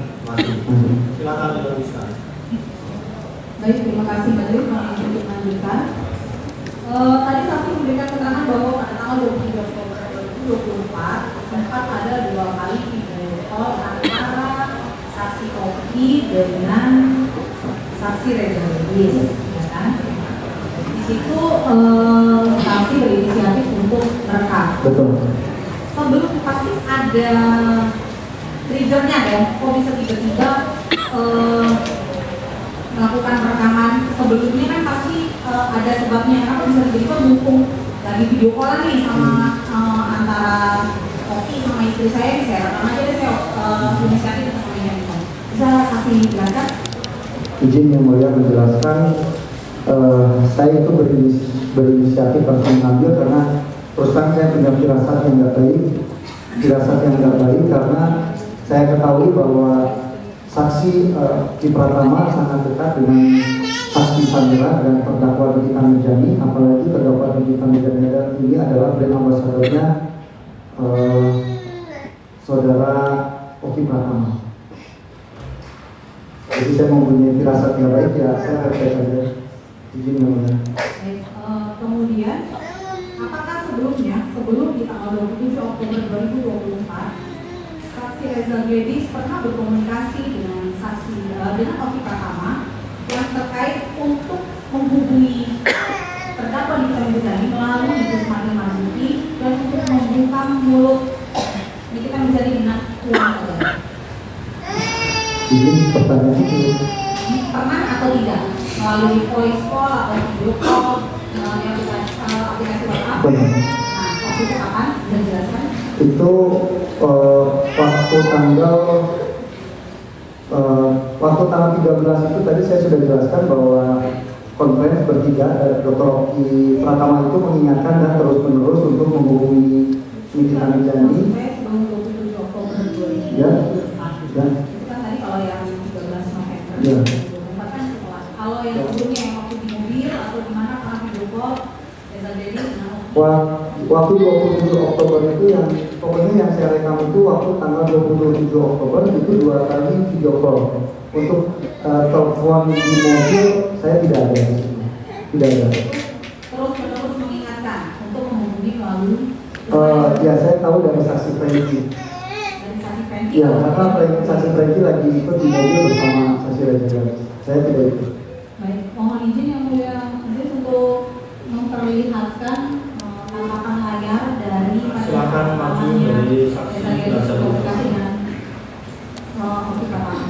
Silakan dilanjutkan. Baik, terima kasih Majelis untuk melanjutkan. Tadi saksi memberikan keterangan bahwa pada tanggal 23 Oktober 2024 sempat ada 2 kali video call antara saksi Oki dengan saksi Reza Lubis, ya kan? Di situ saksi berinisiatif untuk merekam. Betul. Sebelum pasti ada triggernya dong, kok bisa tiba-tiba melakukan rekaman. Sebelumnya kan pasti ada sebabnya, kenapa bisa tiba-tiba mumpung lagi video call nih sama antara Oki sama istri saya rekam aja deh, saya inisiatif untuk menyanyikan. Bisa saksi jelaskan? Izin yang mulia menjelaskan, saya itu berinisiatif langsung mengambil karena terus terang saya punya firasat yang nggak baik karena saya ketahui bahwa saksi Ki Pratama sangat dekat dengan saksi Samira dan terdakwa Nikita Mirzani, apalagi terdakwa Nikita Mirzani ini adalah brand ambassadornya saudara Oki Pratama. Jadi saya mempunyai firasat yang baik ya, saya percaya saja. Izin yang mulia. Baik, kemudian apakah sebelum di tanggal 27 Oktober 2024 saksi Reza Gedis pernah berkomunikasi dengan dengan Oki Pratama yang terkait untuk menghubungi terdakwa Nikita Mirzani melalui Ismail Marzuki dan untuk membuka mulut Nikita Mirzani dengan uang saudara? Izin pertanyaan itu. Pernah atau tidak melalui voice call atau video call melalui aplikasi WhatsApp? Benar. Nah, waktu itu kapan? Bisa dijelaskan? Itu waktu tanggal 13 itu tadi saya sudah jelaskan bahwa konferensi bertiga Dr. Oki Pratama itu mengingatkan dan terus menerus untuk menghubungi Nikita Mirzani. Sebelum 27 Oktober 2024. Ya. Ya. Itu kan tadi kalau yang 13 November Ya. 2024 kan setelah. Kalau yang sebelumnya yang waktu di mobil atau di mana pernah video call Reza Gedis dengan Waktu 27 Oktober itu yang pokoknya yang saya rekam itu waktu tanggal 27 Oktober itu 2 kali video call. Untuk telepon di mobil saya tidak ada. Tidak ada. terus mengingatkan untuk menghubungi melalui Ya saya tahu dari saksi Franky. dari saksi Franky. Ya karena saksi Franky lagi ikut di mobil bersama saksi Reza. Saya tidak ikut. Baik, mohon izin yang mulia majelis untuk memperlihatkan tampakan layar dari Silakan maju dari saksi Reza. komunikasi dengan Oki Pratama.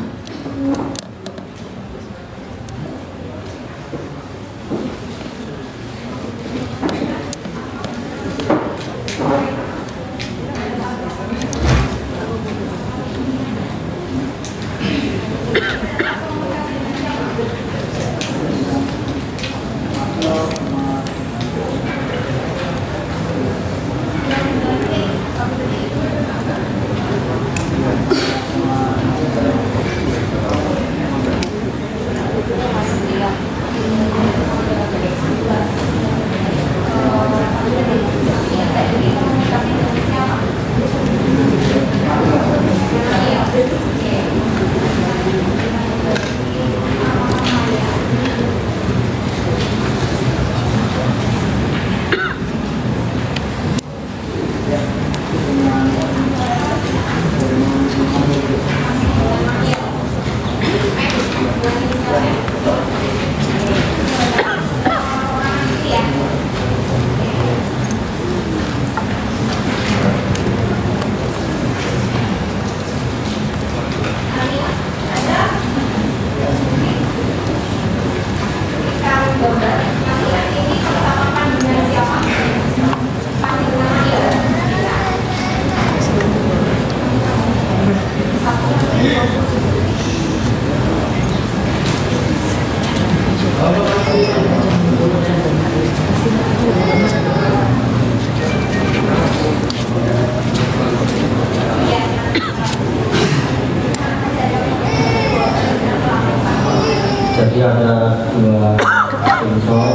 Jadi ada 2 sponsor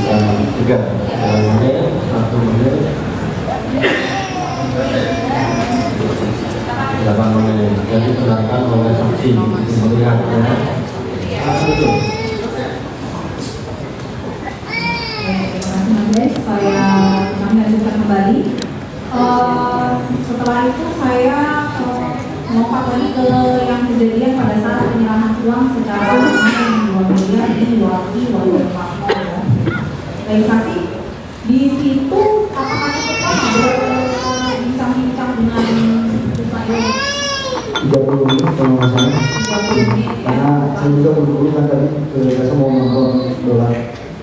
dan 3 menit, 1 menit, 8 menit. Jadi silakan oleh saksi melihatnya. Itu. Kami lanjutkan kembali. Setelah itu saya melompat lagi ke yang kejadian pada saat penyerahan uang secara langsung 2 miliar di Waki Wali ya. Baik saksi, di situ apakah kita berbincang-bincang dengan Ismail 30 menit kalau nggak salah. 30 menit ya? Karena saya juga buru-buru kan tadi saya mau nonton bola.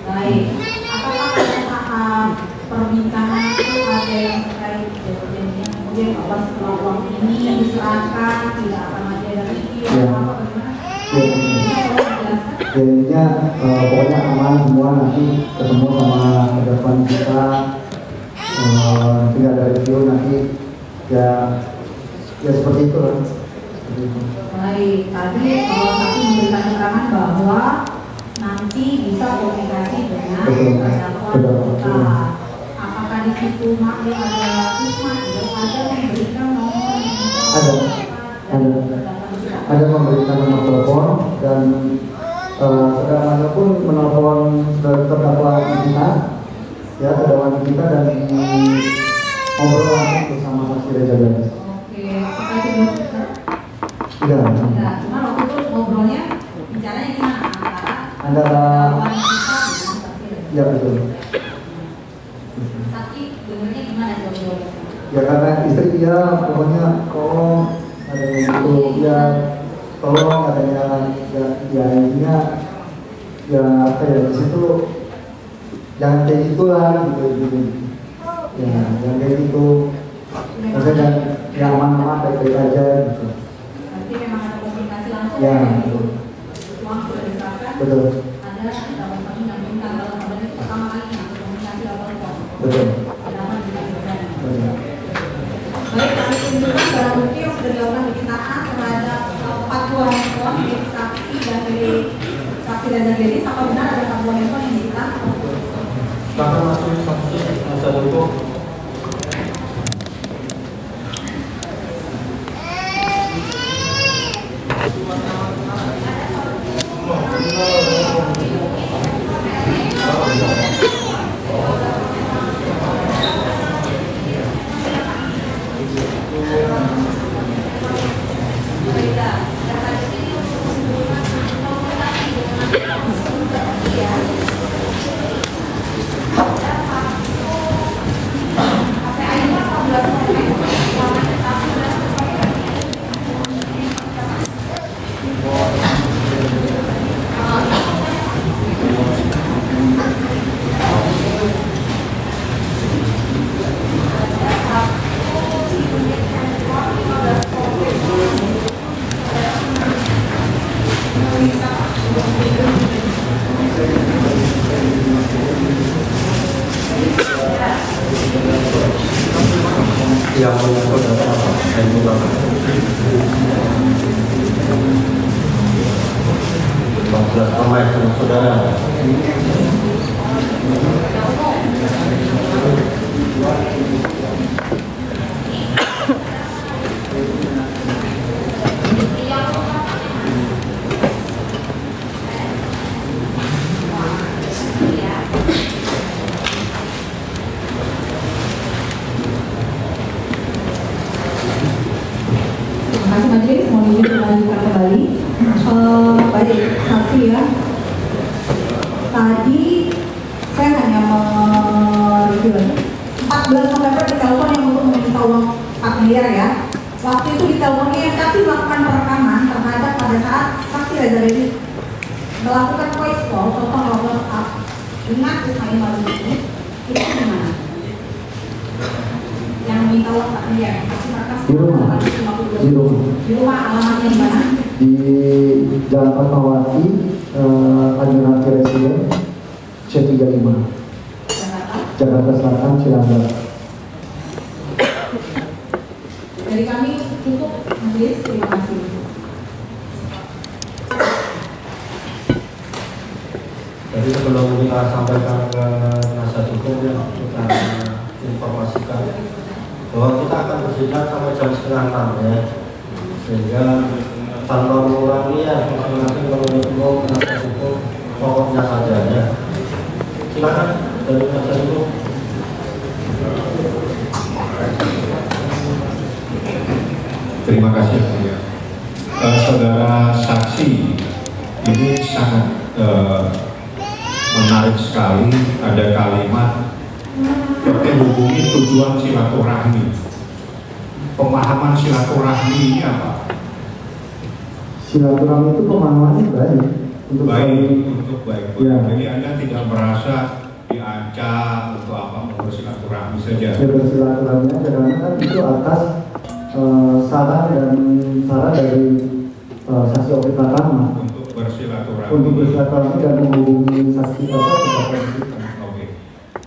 Baik, apakah pada saat perbincangan itu ada yang terkait perjanjian kemudian bahwa setelah uang ini diserahkan tidak akan lagi ada review Ya. atau apa bagaimana? Ya. Bisa tolong dijelaskan? Jadinya pokoknya aman semua, nanti ketemu sama depan kita, tidak ada review nanti ya seperti itu lah. Baik, tadi saksi memberikan keterangan bahwa nanti bisa komunikasi dengan terdakwa kita. Apakah di situ Mak yang ada Isma yang ada memberikan nomor Ada. ada memberikan nomor telepon dan saudaranya pun menelpon terdakwa kita, ya terdakwa kita dan ngobrol langsung bersama saksi Reza Gadis. Oke, apakah itu belum selesai? Tidak. Enggak, cuma waktu itu ngobrolnya bicaranya gimana Antara lawan kita dengan saksi Reza? ya betul. Saksi dengarnya gimana ngobrolnya? Ya karena istri dia pokoknya ada yang itu ya tolong katanya ya intinya ya apa ya di situ jangan kayak gitulah gitu ya jangan kayak gitu maksudnya yang aman-aman baik-baik aja gitu. Berarti memang ada komunikasi langsung Ya, betul. Uang sudah diserahkan. Betul. Ada dalam kami yang minta dalam kabarnya pertama kali yang komunikasi lewat telepon. Betul. Kenapa tidak bisa? Betul. Baik, kami tunjukkan barang bukti yang sudah dilakukan penyitaan terhadap 4 buah handphone milik saksi dan milik saksi Reza Gadis. Apa benar ada 4 buah handphone yang disita? Bahkan masuk saksi masa hukum. Yang menyangkut adalah handphone 14 pemain saudara. Terima kasih majelis, mohon izin melanjutkan kembali. Baik, saksi ya. Tadi saya hanya mereview lagi. 14 November ditelepon yang untuk meminta uang 4 miliar ya. Waktu itu diteleponnya yang saksi melakukan perekaman terhadap pada saat saksi Reza Gadis melakukan voice call atau WhatsApp dengan Ismail Marzuki. Itu gimana? Yang meminta uang 4 miliar, saksi merekam Di rumah. Di rumah. Di rumah, alamatnya di mana? Di Jalan Fatmawati, Anjuran Residen, C35, Jakarta. Jakarta Selatan, Cilandak. Dari kami cukup, majelis, terima kasih. Jadi sebelum kita sampaikan ke penasihat hukum ya, kita informasikan bahwa kita akan bersidang sampai jam 5:30 ya, sehingga tanpa mengurangi ya masing-masing menurut hukum penasihat hukum pokoknya saja ya. Silakan dari penasihat hukum. Terima kasih ya. Saudara saksi, ini sangat menarik sekali ada kalimat hubungi tujuan silaturahmi. Pemahaman silaturahmi ini apa? Silaturahmi itu pemahamannya baik untuk baik. Ya. Jadi Anda tidak merasa diancam untuk apa mau silaturahmi saja. Ya bersilaturahmi aja karena kan itu atas saran dari saksi Oki Pratama Untuk bersilaturahmi. untuk bersilaturahmi dan menghubungi saksi apa kepada kita. Oke.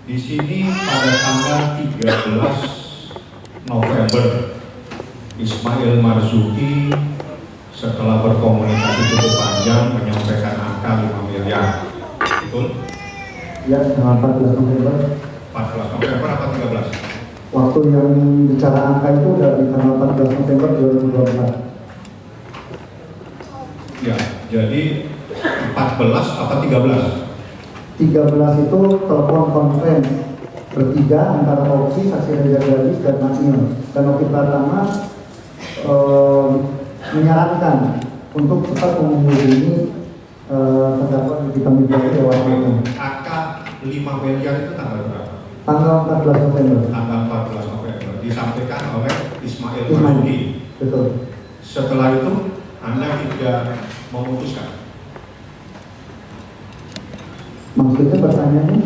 Di sini pada tanggal 13 November Ismail Marzuki setelah berkomunikasi cukup panjang menyampaikan angka 5 miliar. Betul? Ya, tanggal 14 November. 14 November apa 13? Waktu yang bicara angka itu udah di tanggal 14 November 2024. Jadi 14 apa 13? 13 itu telepon konferensi bertiga antara Oki, saksi Reza Gadis dan Magnil. Dan Oki Pratama menyarankan untuk cepat menghubungi terdakwa Nikita Mirzani lewat telepon. Angka 5 miliar itu tanggal berapa? Tanggal 14 November. Tanggal 14 November disampaikan oleh Ismail Ismail. Marzuki. Betul. Setelah itu Anda tidak memutuskan. Maksudnya pertanyaannya?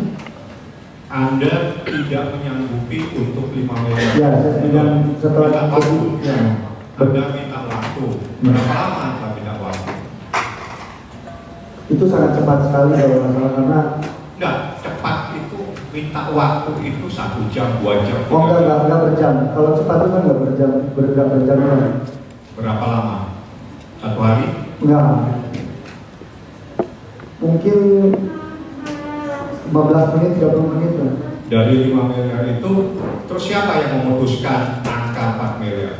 Anda tidak menyanggupi untuk 5 miliar. Ya, yang setelah minta waktu. ya. Anda minta waktu. Berapa lama Anda minta waktu? Itu sangat cepat sekali kalau masalah karena Enggak, cepat itu minta waktu itu 1 jam, 2 jam. 3 jam. enggak berjam. Kalau cepat itu kan enggak berjam. Berapa lama? 1 hari? Enggak. Mungkin 15 menit, 30 menit lah. Dari 5 miliar itu, terus siapa yang memutuskan angka 4 miliar?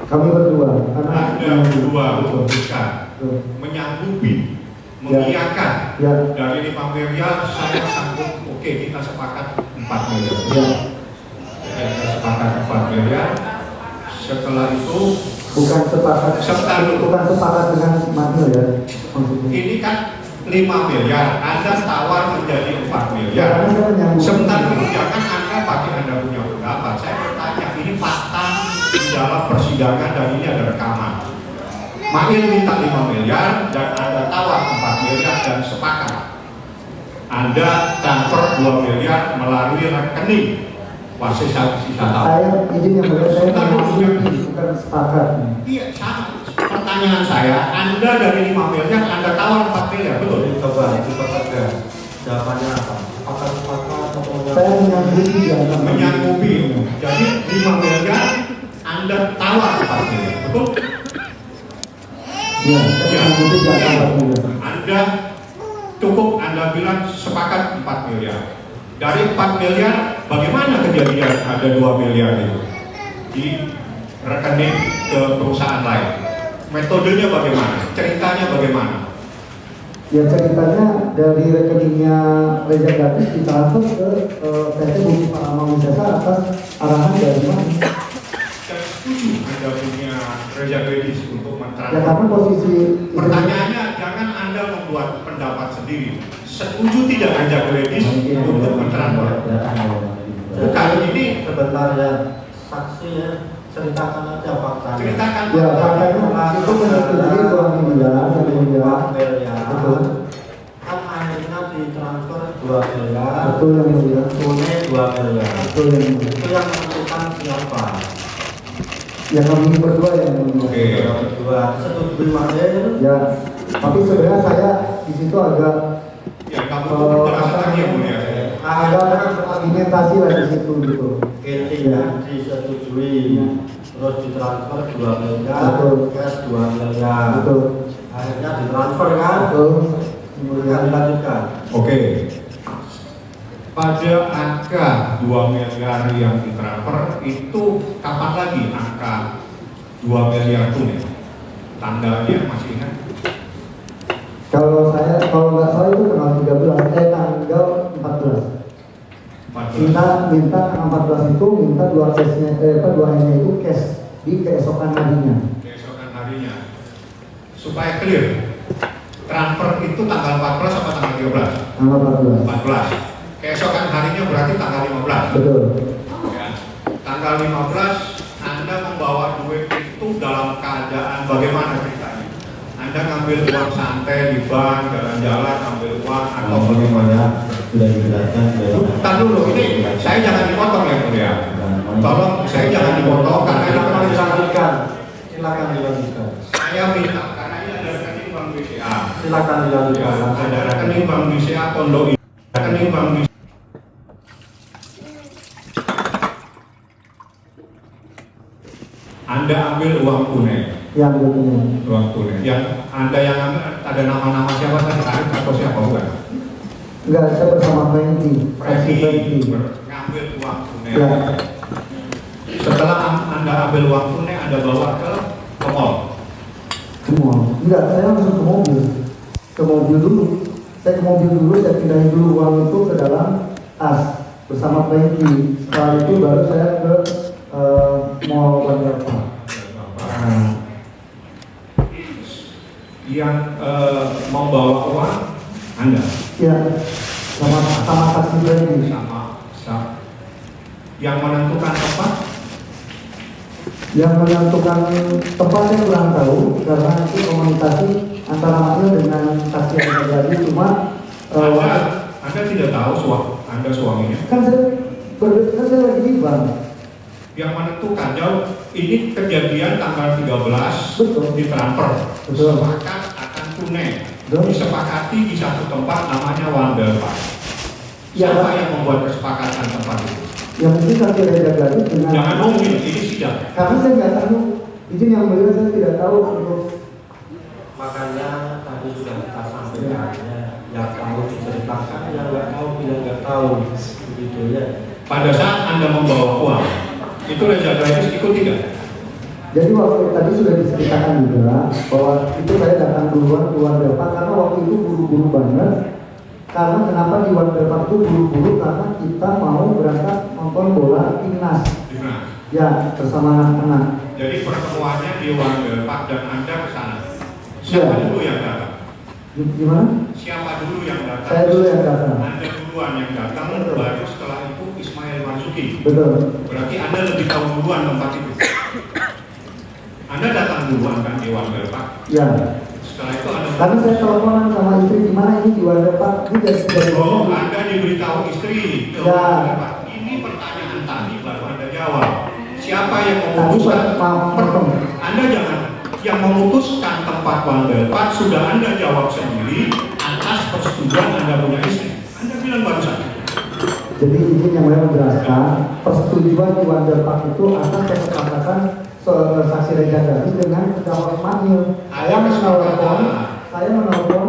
Kami berdua, karena Anda berdua memutuskan, menyanggupi, mengiyakan. Ya. Dari 5 miliar, saya sanggup, oke kita sepakat 4 miliar. Ya. Kita sepakat 4 miliar. Setelah itu, Bukan sepakat dengan Magnil ya. Maksudnya. ini kan 5 miliar, Anda tawar menjadi 4 Ya, miliar. karena saya menyambung. Sebentar dulu, jangan Anda pakai Anda punya pendapat. Saya bertanya, ini fakta di dalam persidangan dan ini ada rekaman. Mail minta 5 miliar dan Anda tawar 4 miliar dan sepakat. Anda transfer 2 miliar melalui rekening wasit sisa tahu. Saya izin yang benar, saya Sebentar dulu, menyambung, bukan sepakat. Iya, sama. Pertanyaan saya, Anda dari 5 miliar, Anda tawar 4 miliar, betul? Jadi coba dipertegas. Jawabannya apa? Apakah sepakat atau Saya menyanggupi ya. Menyanggupi. Jadi 5 miliar, Anda tawar 4 miliar, betul? Ya, saya menyanggupi ya. Anda cukup Anda bilang sepakat 4 miliar. Dari 4 miliar, bagaimana kejadian ada 2 miliar itu di rekening ke perusahaan lain? Metodenya bagaimana? Ceritanya bagaimana? Ya ceritanya dari rekeningnya Reza Gadis ditransfer ke PT Bumi Parama Wisata atas arahan dari mana? Saya setuju Anda punya Reza Gadis untuk Ya mentransfer. karena posisi Pertanyaannya, jangan Anda membuat pendapat sendiri. Setuju tidak Anja Gadis untuk mentransfer? Bukan, ini sebentar ya, saksi ya, ceritakan aja faktanya. ceritakan. ya faktanya itu menyetujui 2 miliar yang mulia. Betul. Kan akhirnya ditransfer 2 miliar, Betul yang mulia. tunai 2 miliar. Betul yang mulia. Itu yang menentukan siapa? Ya kami berdua yang mulia. Oke. Berdua setuju Magnil. Ya tapi sebenarnya saya di situ agak Ya, kamu penjelasan lagi yang mulia. agak berargumentasi lah di situ gitu. Intinya disetujui, terus ditransfer 2 miliar, Betul. cash 2 miliar. Betul. Akhirnya ditransfer kan? Betul. Kemudian dilanjutkan. Oke. Pada angka 2 miliar yang ditransfer itu kapan lagi angka 2 miliar tunai? Tanggalnya masih ingat? Kalau nggak salah itu tanggal 14. 14. Minta tanggal 14 itu minta 2 cashnya, 2 M-nya itu cash di keesokan harinya. Keesokan harinya. Supaya clear. Transfer itu tanggal 14 atau tanggal 13? Tanggal 14. 14. Keesokan harinya berarti tanggal 15. Betul. Ya. Tanggal 15 Anda membawa duit itu dalam keadaan bagaimana ceritanya? Anda ngambil uang santai di bank, jalan-jalan, ambil uang atau bagaimana? Sudah dijelaskan. Bentar dulu, ini saya jangan dipotong ya mulia. Tolong saya jangan dipotong karena ini Silakan kan dilanjutkan. Silakan dilanjutkan. saya minta karena ini ada rekening Bank BCA. Silakan Ya, dilanjutkan. ada rekening Bank BCA Pondok Indah. Rekening Bank BCA. Anda ambil uang tunai. Yang betul. Uang tunai. Yang Anda yang ambil ada nama-nama siapa tadi? Arif atau siapa bukan? Enggak, saya bersama Franky. Saksi Franky. Ngambil uang tunai. Ya. Setelah Anda ambil uang tunai, Anda bawa ke mall. Semua. Enggak, saya langsung ke mall dulu. Saya ke mobil dulu, saya pindahin dulu uang itu ke dalam tas bersama Franky. Setelah itu baru saya ke mall Wonderpark. Yang membawa uang Anda? Ya, sama saksi Franky. Sama. Yang menentukan tempat? Yang menentukan tempat saya kurang tahu karena itu komunikasi antara Mail dengan saksi yang terjadi. Cuma Anda tidak tahu Anda suaminya? kan saya lagi di bank. Yang menentukan jauh ini kejadian tanggal 13 Betul. di transfer. Betul. Sepakat akan tunai. Betul. Disepakati di satu tempat namanya Wonderpark. Ya, Siapa yang membuat kesepakatan tempat itu? yang mungkin saksi Reza Gadis dengan Jangan mungkin, ini sidang. karena saya nggak tahu izin yang mulia, saya tidak tahu untuk Makanya tadi sudah kita sampaikan ya, yang tahu diceritakan, yang nggak tahu bilang nggak tahu, begitu ya. Pada saat Anda membawa uang, itu Reza Gadis ikut tidak? jadi waktu tadi sudah diceritakan juga bahwa itu saya datang duluan ke Wonderpark karena waktu itu buru-buru banget. Karena kenapa di Wonderpark itu buru-buru karena kita mau berangkat nonton bola timnas. Timnas. Ya, bersama anak-anak. Jadi pertemuannya di Wonderpark dan Anda ke sana. Siapa Ya. dulu yang datang? Gimana? Siapa dulu yang datang? Saya dulu yang datang. Anda duluan yang datang, baru setelah itu Ismail Marzuki. Betul. Berarti Anda lebih tahu duluan tempat itu. Anda datang duluan kan di Wonderpark. Ya. Setelah itu Anda Karena saya teleponan sama istri gimana ini di Wonderpark ini dari Oh, Anda diberitahu istri ke Ya. Wonderpark. Ini pertanyaan tadi baru Anda jawab. Siapa yang Tadi memutuskan? potong. Anda jangan. Yang memutuskan tempat Wonderpark sudah Anda jawab sendiri atas persetujuan Anda punya istri. Anda bilang barusan. Jadi izin yang saya menjelaskan persetujuan di Wonderpark itu atas kesepakatan saksi Reza Gadis dengan terdakwa Ismail. Saya menelpon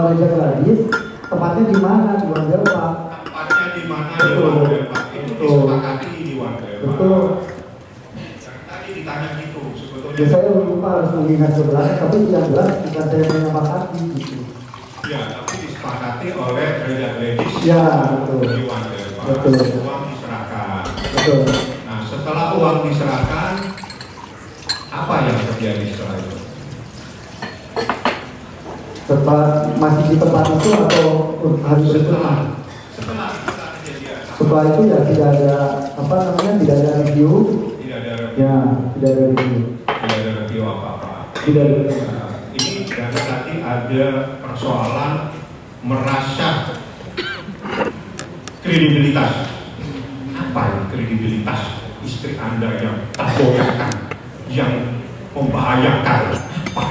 Reza Gadis, tempatnya di mana di Wonderpark? Tempatnya di mana di Wonderpark? Itu disepakati di Wonderpark. Betul. Tadi ditanya gitu sebetulnya. Ya saya lupa harus mengingat sebenarnya, tapi yang jelas bukan saya menyepakati gitu. Ya, tapi disepakati oleh Reza Gadis. Ya, betul. Di Wonderpark. Betul. Uang diserahkan. Betul. Nah, setelah uang diserahkan, apa yang terjadi setelah itu? Masih di tempat itu atau hari berikutnya? Setelah kejadian, Setelah itu ya tidak ada tidak ada review. tidak ada Ya, tidak ada review. review apa-apa. Tidak ada. Nah, ini karena tadi ada persoalan merasa kredibilitas. Apa yang kredibilitas istri Anda yang tergoyahkan, yang membahayakan? Apa?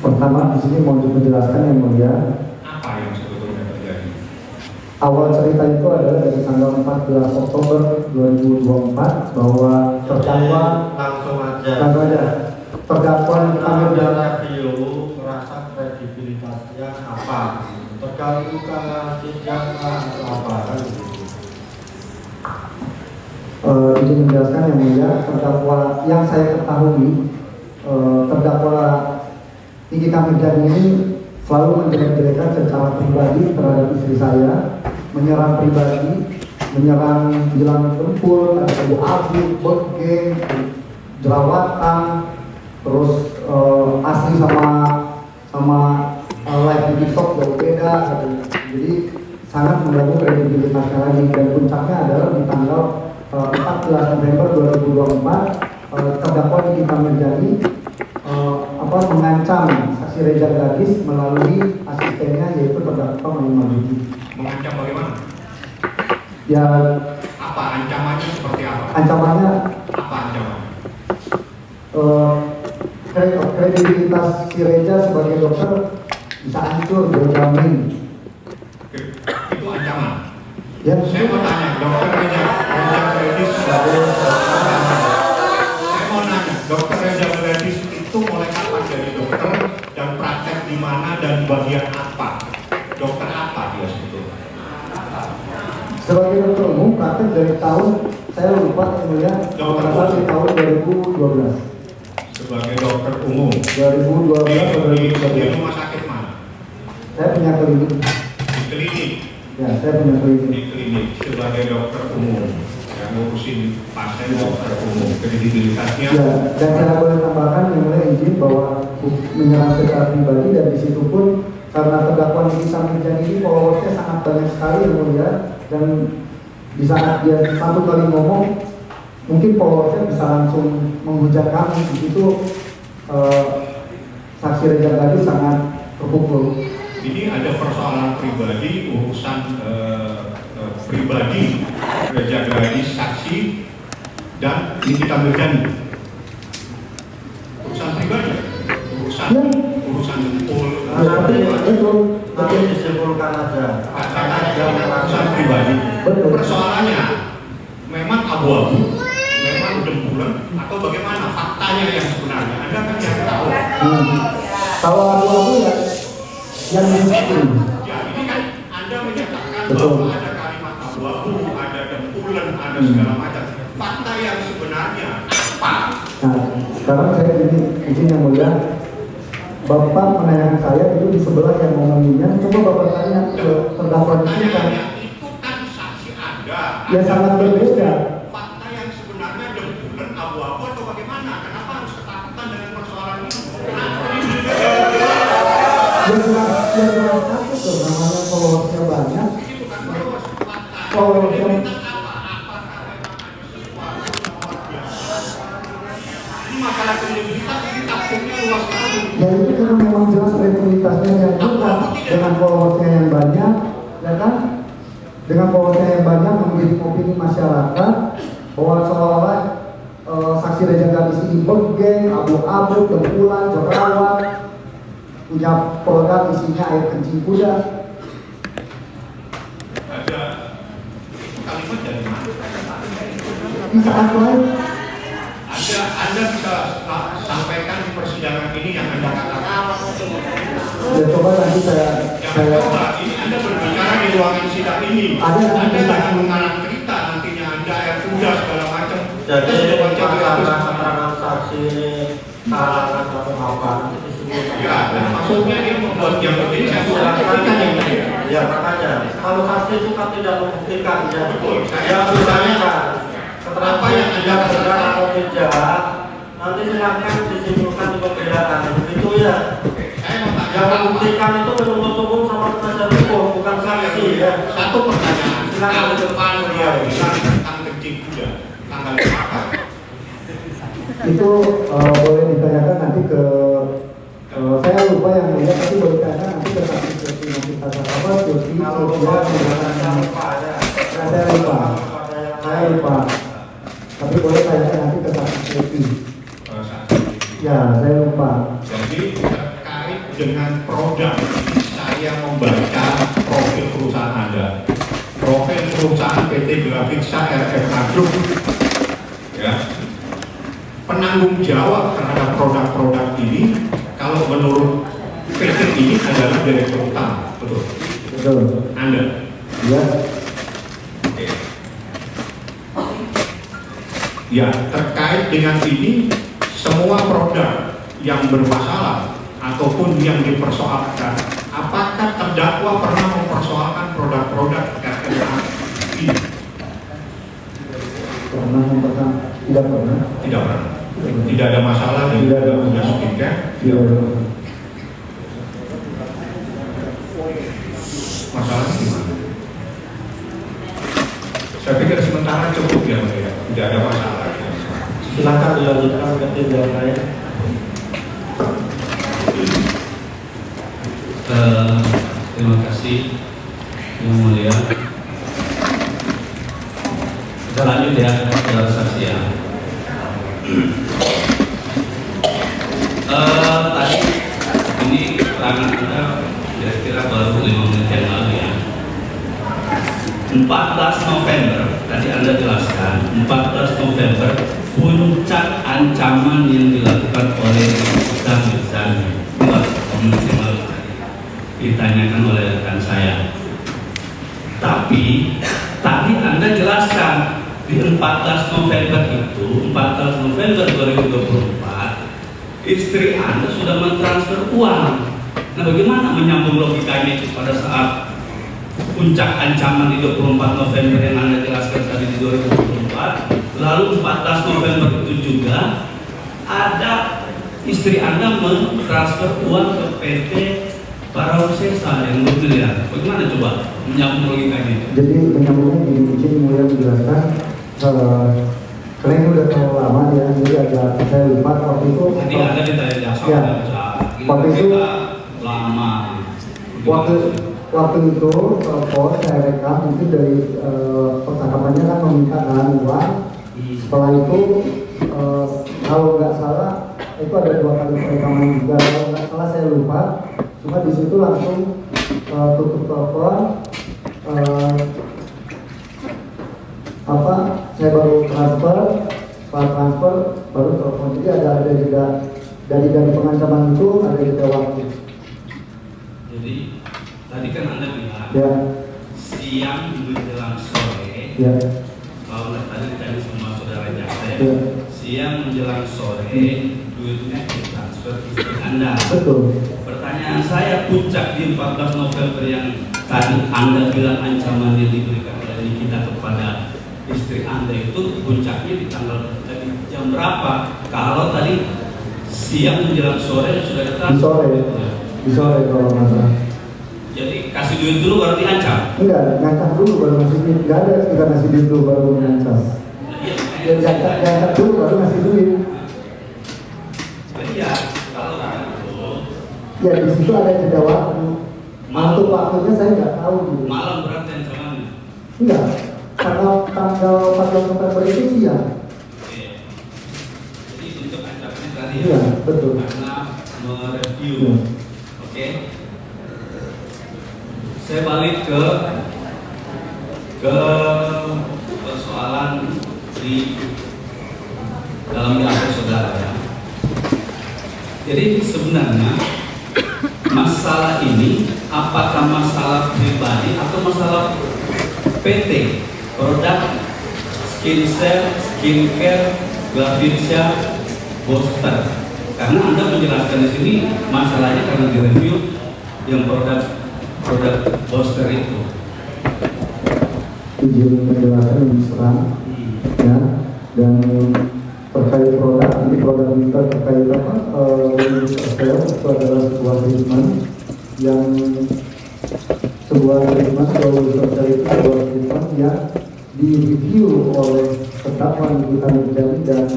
Pertama di sini mau menjelaskan yang mulia. Apa yang sebetulnya terjadi? Awal cerita itu adalah dari tanggal 14 Oktober 2024 bahwa terdakwa langsung aja. Terdakwa Kalau ada review merasa kredibilitasnya apa? Terganggu karena tidak atau apa kan? Izin menjelaskan yang mulia, terdakwa yang saya ketahui terdakwa Nikita Mirzani ini selalu menjelek-jelekan secara pribadi terhadap istri saya, menyerang pribadi, menyerang bilang dempul, ada abu, bergeng, jerawatan, terus asli sama live di TikTok jauh beda, jadi sangat mengganggu kredibilitasnya lagi. Dan puncaknya adalah di tanggal 14 November 2024 terdakwa Nikita Mirzani mengancam saksi Reza Gadis melalui asistennya yaitu terdakwa Mail Marzuki. Mengancam bagaimana? Ya, Apa ancamannya seperti apa? ancamannya Apa ancamannya? kredibilitas si Reza sebagai dokter bisa hancur, berjamin. Oke, itu ancaman. Ya, Saya mau tanya, dokter Reza Gadis sebagai saya mau nanya, dokter Reza Gadis itu mulai kapan jadi dokter dan praktek di mana dan bagian apa? Dokter apa dia sebetulnya? sebagai dokter umum praktek dari tahun saya lupa yang mulia, Dokter dari tahun 2012. sebagai dokter umum 2012 atau di 2013. rumah sakit mana? Saya punya klinik. Di klinik. Ya, saya punya klinik. Di klinik sebagai dokter umum yang ngurusin pasien dokter umum, kredibilitasnya. Ya, dan saya boleh tambahkan yang mulai izin bahwa menyerang secara pribadi, dan di situ pun karena terdakwa Niki Samirjani ini followersnya sangat banyak sekali yang mulia, dan di saat dia satu kali ngomong mungkin followersnya bisa langsung menghujat kami. Di situ saksi Reza Gadis sangat terpukul. Ini ada persoalan pribadi, urusan pribadi Reza Gadis saksi dan Niki Samirjani. Urusan pribadi, urusan dempul, Nanti disimpulkan aja. urusan pribadi. Betul. Persoalannya memang abu-abu, memang dempulan, atau bagaimana faktanya yang sebenarnya? Anda kan yang tahu. Kalau abu-abu ya yang miskin. Ya, ini kan Anda menyatakan Betul. bahwa ada kalimat abu-abu, ada dempulan, ada segala macam. Fakta yang sebenarnya apa? Nah, sekarang saya izin yang mulia, Bapak menanyakan saya itu di sebelah yang ngomonginnya. Coba Bapak tanya ke terdakwa di sini kan. Pertanyaannya itu kan saksi Anda. Ya sangat berbeda. Fakta yang sebenarnya dempulan, abu-abu atau bagaimana? Kenapa harus ketakutan dengan persoalan ini? Yang jelas takut tuh, namanya followersnya banyak. Ini bukan bahwa fakta. Followersnya Ini masalah kredibilitas, ini tafsirnya luas sekali. ya itu karena memang jelas kredibilitasnya yang dekat dengan followersnya yang banyak, ya kan? Dengan followersnya yang banyak menjadi opini masyarakat bahwa seolah-olah saksi Reza Gadis ini bergeng, abu-abu, dempulan, jerawat, punya produk isinya air kencing kuda. Ada kalimat dari mana? Di saat lain, Anda bisa sampaikan di persidangan ini yang Anda katakan. ya coba nanti saya Coba, ini Anda berbicara di ruangan sidang ini. Ada yang Anda bisa. jangan mengarang cerita nantinya Anda air kuda segala macam. Jadi Kita sudah baca di atas. keterangan saksi ini kalangan atau apa itu disebutkan. Ya, dan maksudnya dia membuat yang begini saya Silakan yang ini. Ya makanya kalau saksi itu kan tidak membuktikan ya. Betul. Ya misalnya kan keterangan Apa yang Anda benar atau tidak, nanti silakan disimpulkan di pembelaan. Begitu ya. Saya mau tanya Yang membuktikan itu penuntut umum sama penasihat hukum, bukan saksi ya. satu pertanyaan. Silakan. Tahun depan dia bilang tentang kencing kuda tanggal berapa? itu boleh ditanyakan nanti ke saya lupa yang mulia, tapi boleh ditanyakan nanti ke saksi Silvi nanti kata apa Silvi Kalau Sylvia lupa mengatakan ada. saya lupa, tapi boleh tanyakan nanti ke saksi Silvi. Ya saya lupa. Jadi terkait dengan produk, saya membaca profil perusahaan Anda, profil perusahaan PT Grafika RFA Group, ya, penanggung jawab terhadap produk-produk ini, kalau menurut PT ini adalah direktur utama, betul? Betul. Anda. Ya. Oke. Ya, terkait dengan ini, semua produk yang bermasalah ataupun yang dipersoalkan, apakah terdakwa pernah mempersoalkan produk-produk RFA ini? Pernah memperkan tidak pernah. Tidak pernah. Tidak ada masalah dan tidak ada punya skincare. Tidak pernah. Masalahnya gimana? Saya pikir sementara cukup ya, Mbak, ya. Tidak ada masalah. Silakan dilanjutkan ke tim yang lain. Terima kasih yang mulia. Kita lanjut ya ke saksi ya. Tadi ini keterangan kita kira-kira baru 5 menit yang lalu ya. 14 November tadi Anda jelaskan 14 November puncak ancaman yang dilakukan oleh Samirjani ditanyakan oleh rekan saya. Tapi tadi Anda jelaskan di 14 November itu 14 November 2024 istri Anda sudah mentransfer uang. Nah, bagaimana menyambung logikanya itu pada saat puncak ancaman di 24 November yang Anda jelaskan tadi di 2024, lalu 14 November itu juga ada istri Anda mentransfer uang ke PT Paraosesa yang bermiliar. Bagaimana coba menyambung logikanya itu? Jadi menyambungnya gini, mungkin mulai menjelaskan karena ini udah terlalu lama ya, jadi agak saya lupa waktu itu. Nanti Anda ditanya jasa, ya, waktu itu lama. Waktu itu telepon saya rekam mungkin dari percakapannya kan meminta uang. Setelah itu kalau nggak salah itu ada 2 kali perekaman juga, kalau nggak salah saya lupa. Cuma di situ langsung tutup telepon, saya baru transfer, setelah transfer baru telepon. Jadi ada juga dari pengancaman itu ada juga waktu. Jadi tadi kan Anda bilang Ya. siang menjelang sore. Ya. Kalau tadi ditanya sama saudara jaksa ya. Ya. Siang menjelang sore duitnya ditransfer ke istri Anda. Betul. Pertanyaan saya, puncak di 14 November yang tadi Anda bilang ancaman yang diberikan oleh Nikita kepada istri Anda itu puncaknya di jam berapa? Kalau tadi siang menjelang sore sudah ditransfer. Di sore kalau nggak salah. Jadi kasih duit dulu baru diancam? Enggak, ngancam dulu baru ngasih duit. Enggak ada kita ngasih duit dulu baru ngancam. Ya ngancam dulu baru ngasih duit. Iya, kalau itu Ya di situ ada jeda waktu. Waktunya saya nggak tahu gitu. malam berarti ancamannya. Enggak, tanggal 14 November itu siang. Oke. Jadi untuk ancamannya tadi Iya, betul. karena mereview. Iya. Oke. Saya balik ke persoalan di dalam BAP saudara ya. Jadi sebenarnya masalah ini apakah masalah pribadi atau masalah PT, produk skincare, Glavincia, Booster. Karena Anda menjelaskan di sini masalahnya karena direview yang produk Booster itu. Izin penjelasan lebih serang, ya, dan terkait produk ini produk kita terkait itu adalah sebuah treatment yang sebuah treatment yang direview oleh terdakwa Nikita Mirzani dan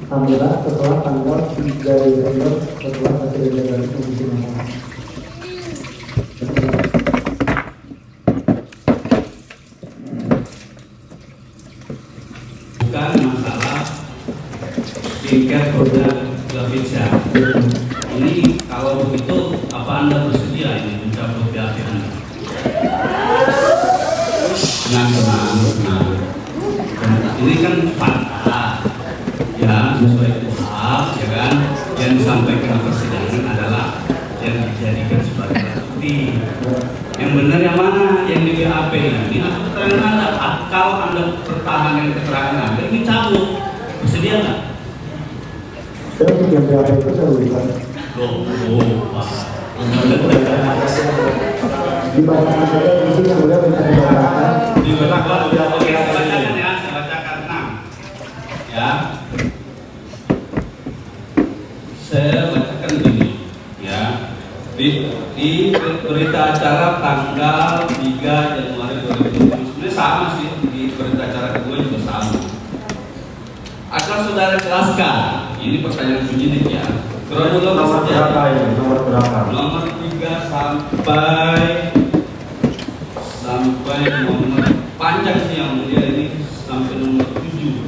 Samira setelah tanggal 3 Desember setelah hasil dari komisi mahkamah. Bukan masalah skincare produk Glavincia. Ini kalau begitu apa Anda bersedia ini mencabut BAP Anda? Tenang. Ini kan fakta, ya sesuai KUHP, ya kan? Yang disampaikan di persidangan adalah yang dijadikan sebagai bukti. Yang benar yang mana? Yang di BAP ini atau keterangan Anda? Kalau Anda pertahanan keterangan Anda ini cabut, bersedia nggak? Saya untuk yang BAP itu saya berikan. Dibacakan saja mungkin yang udah bisa dibacakan. Dibacakan ya, saya bacakan 6. Ya. Saya bacakan begini, ya. Di berita acara tanggal 3 Januari 2020, sebenarnya sama sih di berita acara kedua juga sama. Asal saudara jelaskan, ini pertanyaan penyidik ya. Nomor berapa ini? Nomor berapa? Nomor 3 sampai nomor panjang sih yang mulia ini sampai nomor 7.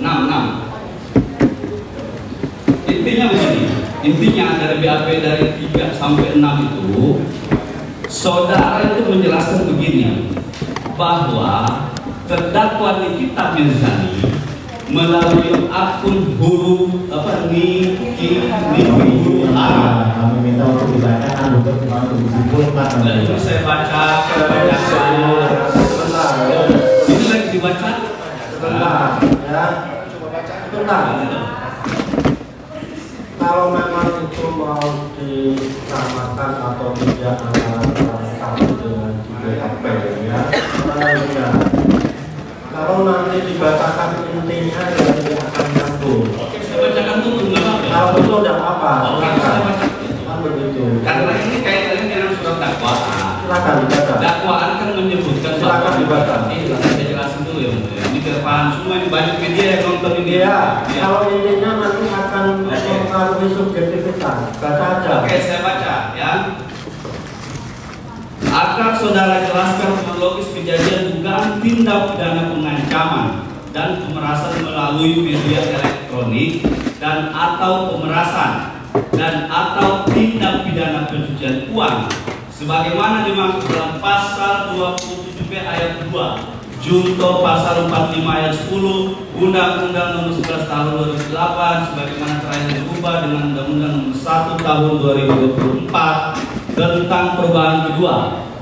6. Intinya begini. Intinya dari BAP dari 3 sampai 6 itu saudara itu menjelaskan begini, bahwa terdakwa Nikita Mirzani melalui akun huruf huruf A. Kami minta untuk dibacakan untuk disimpulkan. Lalu saya baca. Ini lagi dibaca. Sebentar, ya. Sebentar. Kalau memang itu mau disamakan atau tidak antara satu dengan BHP ya, ya. Kalau nanti dibacakan intinya ya tidak akan nyambung. Oke, saya bacakan dulu nggak apa-apa. Kalau betul tidak apa, Oke, saya silakan. bacakan. Kan begitu. Karena ini kaitannya dengan surat dakwaan. Silakan dibaca. Dakwaan kan menyebutkan Silakan dibaca. Saya jelasin dulu ya, Mulia. Ini biar paham semua, ini banyak media yang nonton ini. Iya, Ya. kalau intinya nanti akan Oke. mempengaruhi subjektivitas. Baca aja. Oke, saya baca ya. Akan saudara jelaskan kronologis kejadian dugaan tindak pidana pengancaman dan pemerasan melalui media elektronik dan atau pemerasan dan atau tindak pidana pencucian uang sebagaimana dimaksud dalam pasal 27B ayat 2 junto pasal 45 ayat 10 Undang-Undang Nomor 11 Tahun 2008 sebagaimana terakhir diubah dengan Undang-Undang Nomor 1 Tahun 2024 tentang perubahan kedua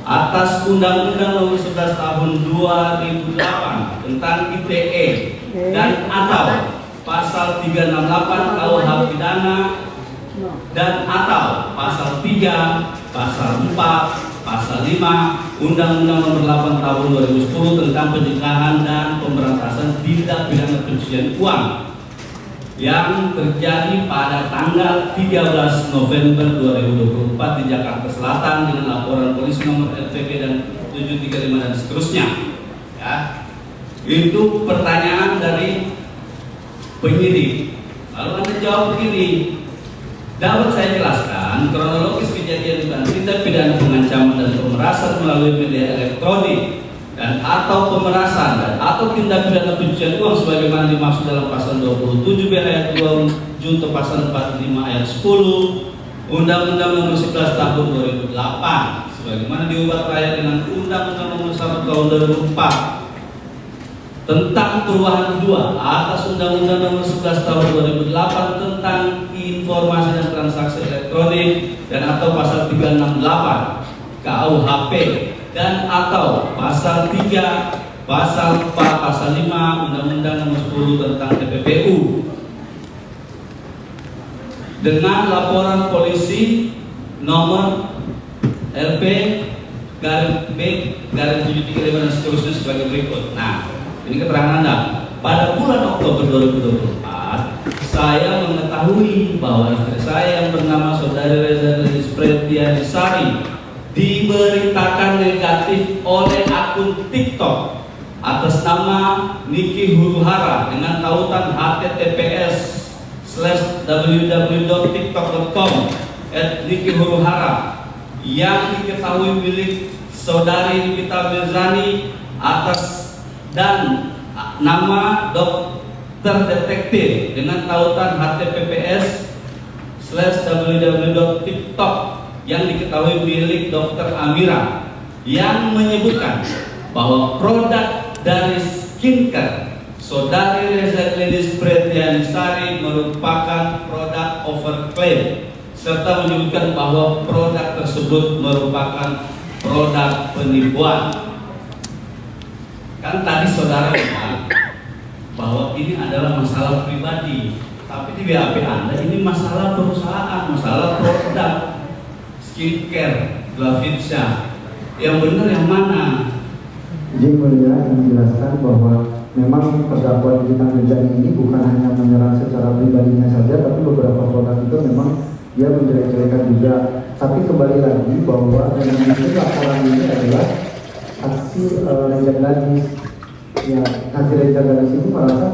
atas Undang-Undang Nomor 11 Tahun 2008 tentang ITE dan atau pasal 368 KUH pidana dan atau pasal 3, pasal 4, pasal 5 Undang-Undang Nomor 8 Tahun 2010 tentang pencegahan dan pemberantasan tindak pidana pencucian uang yang terjadi pada tanggal 13 November 2024 di Jakarta Selatan dengan laporan polisi nomor LPB dan 735 dan seterusnya. Ya. Itu pertanyaan dari penyidik. Lalu Anda jawab begini. Dapat saya jelaskan kronologis kejadian dan tindak pidana pengancaman dan pemerasan melalui media elektronik dan atau pemerasan dan atau tindak pidana pencucian uang sebagaimana dimaksud dalam pasal 27B ayat 2 junto pasal 45 ayat 10 Undang-Undang Nomor 11 Tahun 2008 sebagaimana diubah terakhir dengan Undang-Undang Nomor 1 Tahun 2004 tentang perubahan kedua atas Undang-Undang Nomor 11 Tahun 2008 tentang informasi dan transaksi elektronik dan atau pasal 368 KUHP dan atau pasal 3, pasal 4, pasal 5 Undang-Undang Nomor 10 tentang TPPU dengan laporan polisi nomor LP garis B garis 735 dan seterusnya sebagai berikut. Nah, ini keterangan Anda. Pada bulan Oktober 2024, saya mengetahui bahwa istri saya yang bernama Saudari Reza Pretianisari diberitakan negatif oleh akun TikTok atas nama Niki Huruhara dengan tautan https://www.tiktok.com/Niki-Huruhara yang diketahui milik Saudari Nikita Mirzani atas dan nama Dokter Detektif dengan tautan https://www.tiktok yang diketahui milik Dr. Amira yang menyebutkan bahwa produk dari skincare Saudari Reza Pretianisari merupakan produk overclaim serta menyebutkan bahwa produk tersebut merupakan produk penipuan. Kan tadi saudara bilang bahwa ini adalah masalah pribadi, tapi di BAP Anda ini masalah perusahaan, masalah produk skincare, Glavitsa. Yang benar yang mana? Izin Mulia menjelaskan bahwa memang terdakwa Nikita Mirzani ini bukan hanya menyerang secara pribadinya saja, tapi beberapa produk itu memang dia menjelek-jelekan juga. Tapi kembali lagi bahwa yang bikin laporan ini adalah aksi Reza Gadis. Ya, aksi Reza Gadis ini merasa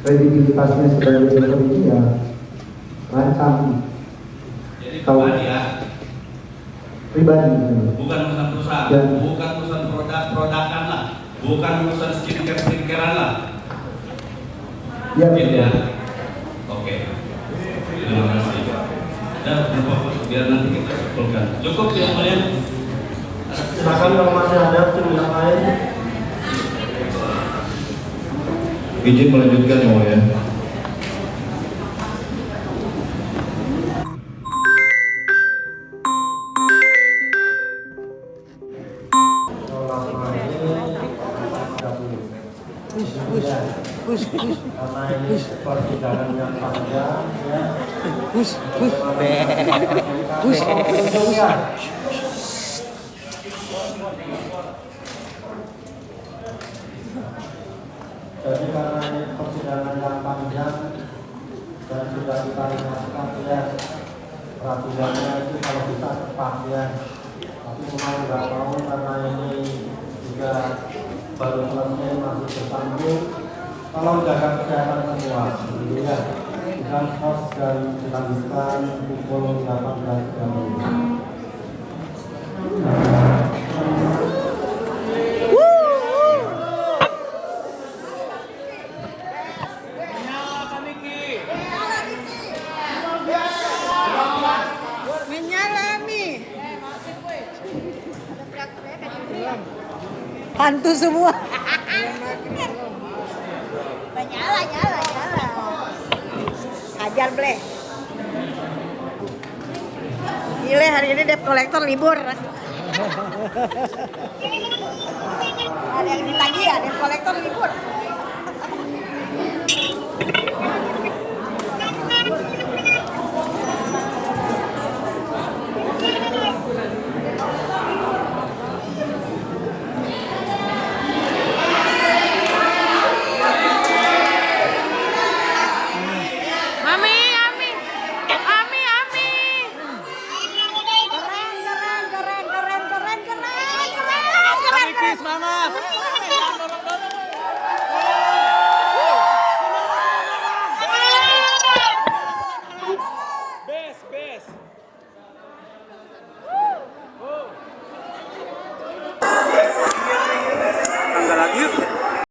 kredibilitasnya sebagai dokter ini ya rancang. Jadi pribadi ya, pribadi bukan urusan perusahaan, ya. bukan urusan produk-produkan lah, bukan urusan skincare-skincarean lah. Ya, Gitu ya. Oke. Terima kasih. Dan biar nanti kita simpulkan. Cukup ya, Mulia. Silakan kalau masih ada tim yang lain. Izin melanjutkan ya Mulia. Karena ini persidangan Jadi karena ini persidangan yang panjang dan sudah kita ingatkan ya, peraturannya itu kalau bisa cepat ya. Tapi mau nggak mau karena ini juga baru selesai masih bersambung. Tolong jaga kesehatan semua, gitu ya. Dan kos dan dilanjutkan pukul 18.30. Hantu semua. Nyala. Hajar bleh. Gile, hari ini debt collector libur. Ada yang ditagih ya, debt collector libur. Keren. Semangat.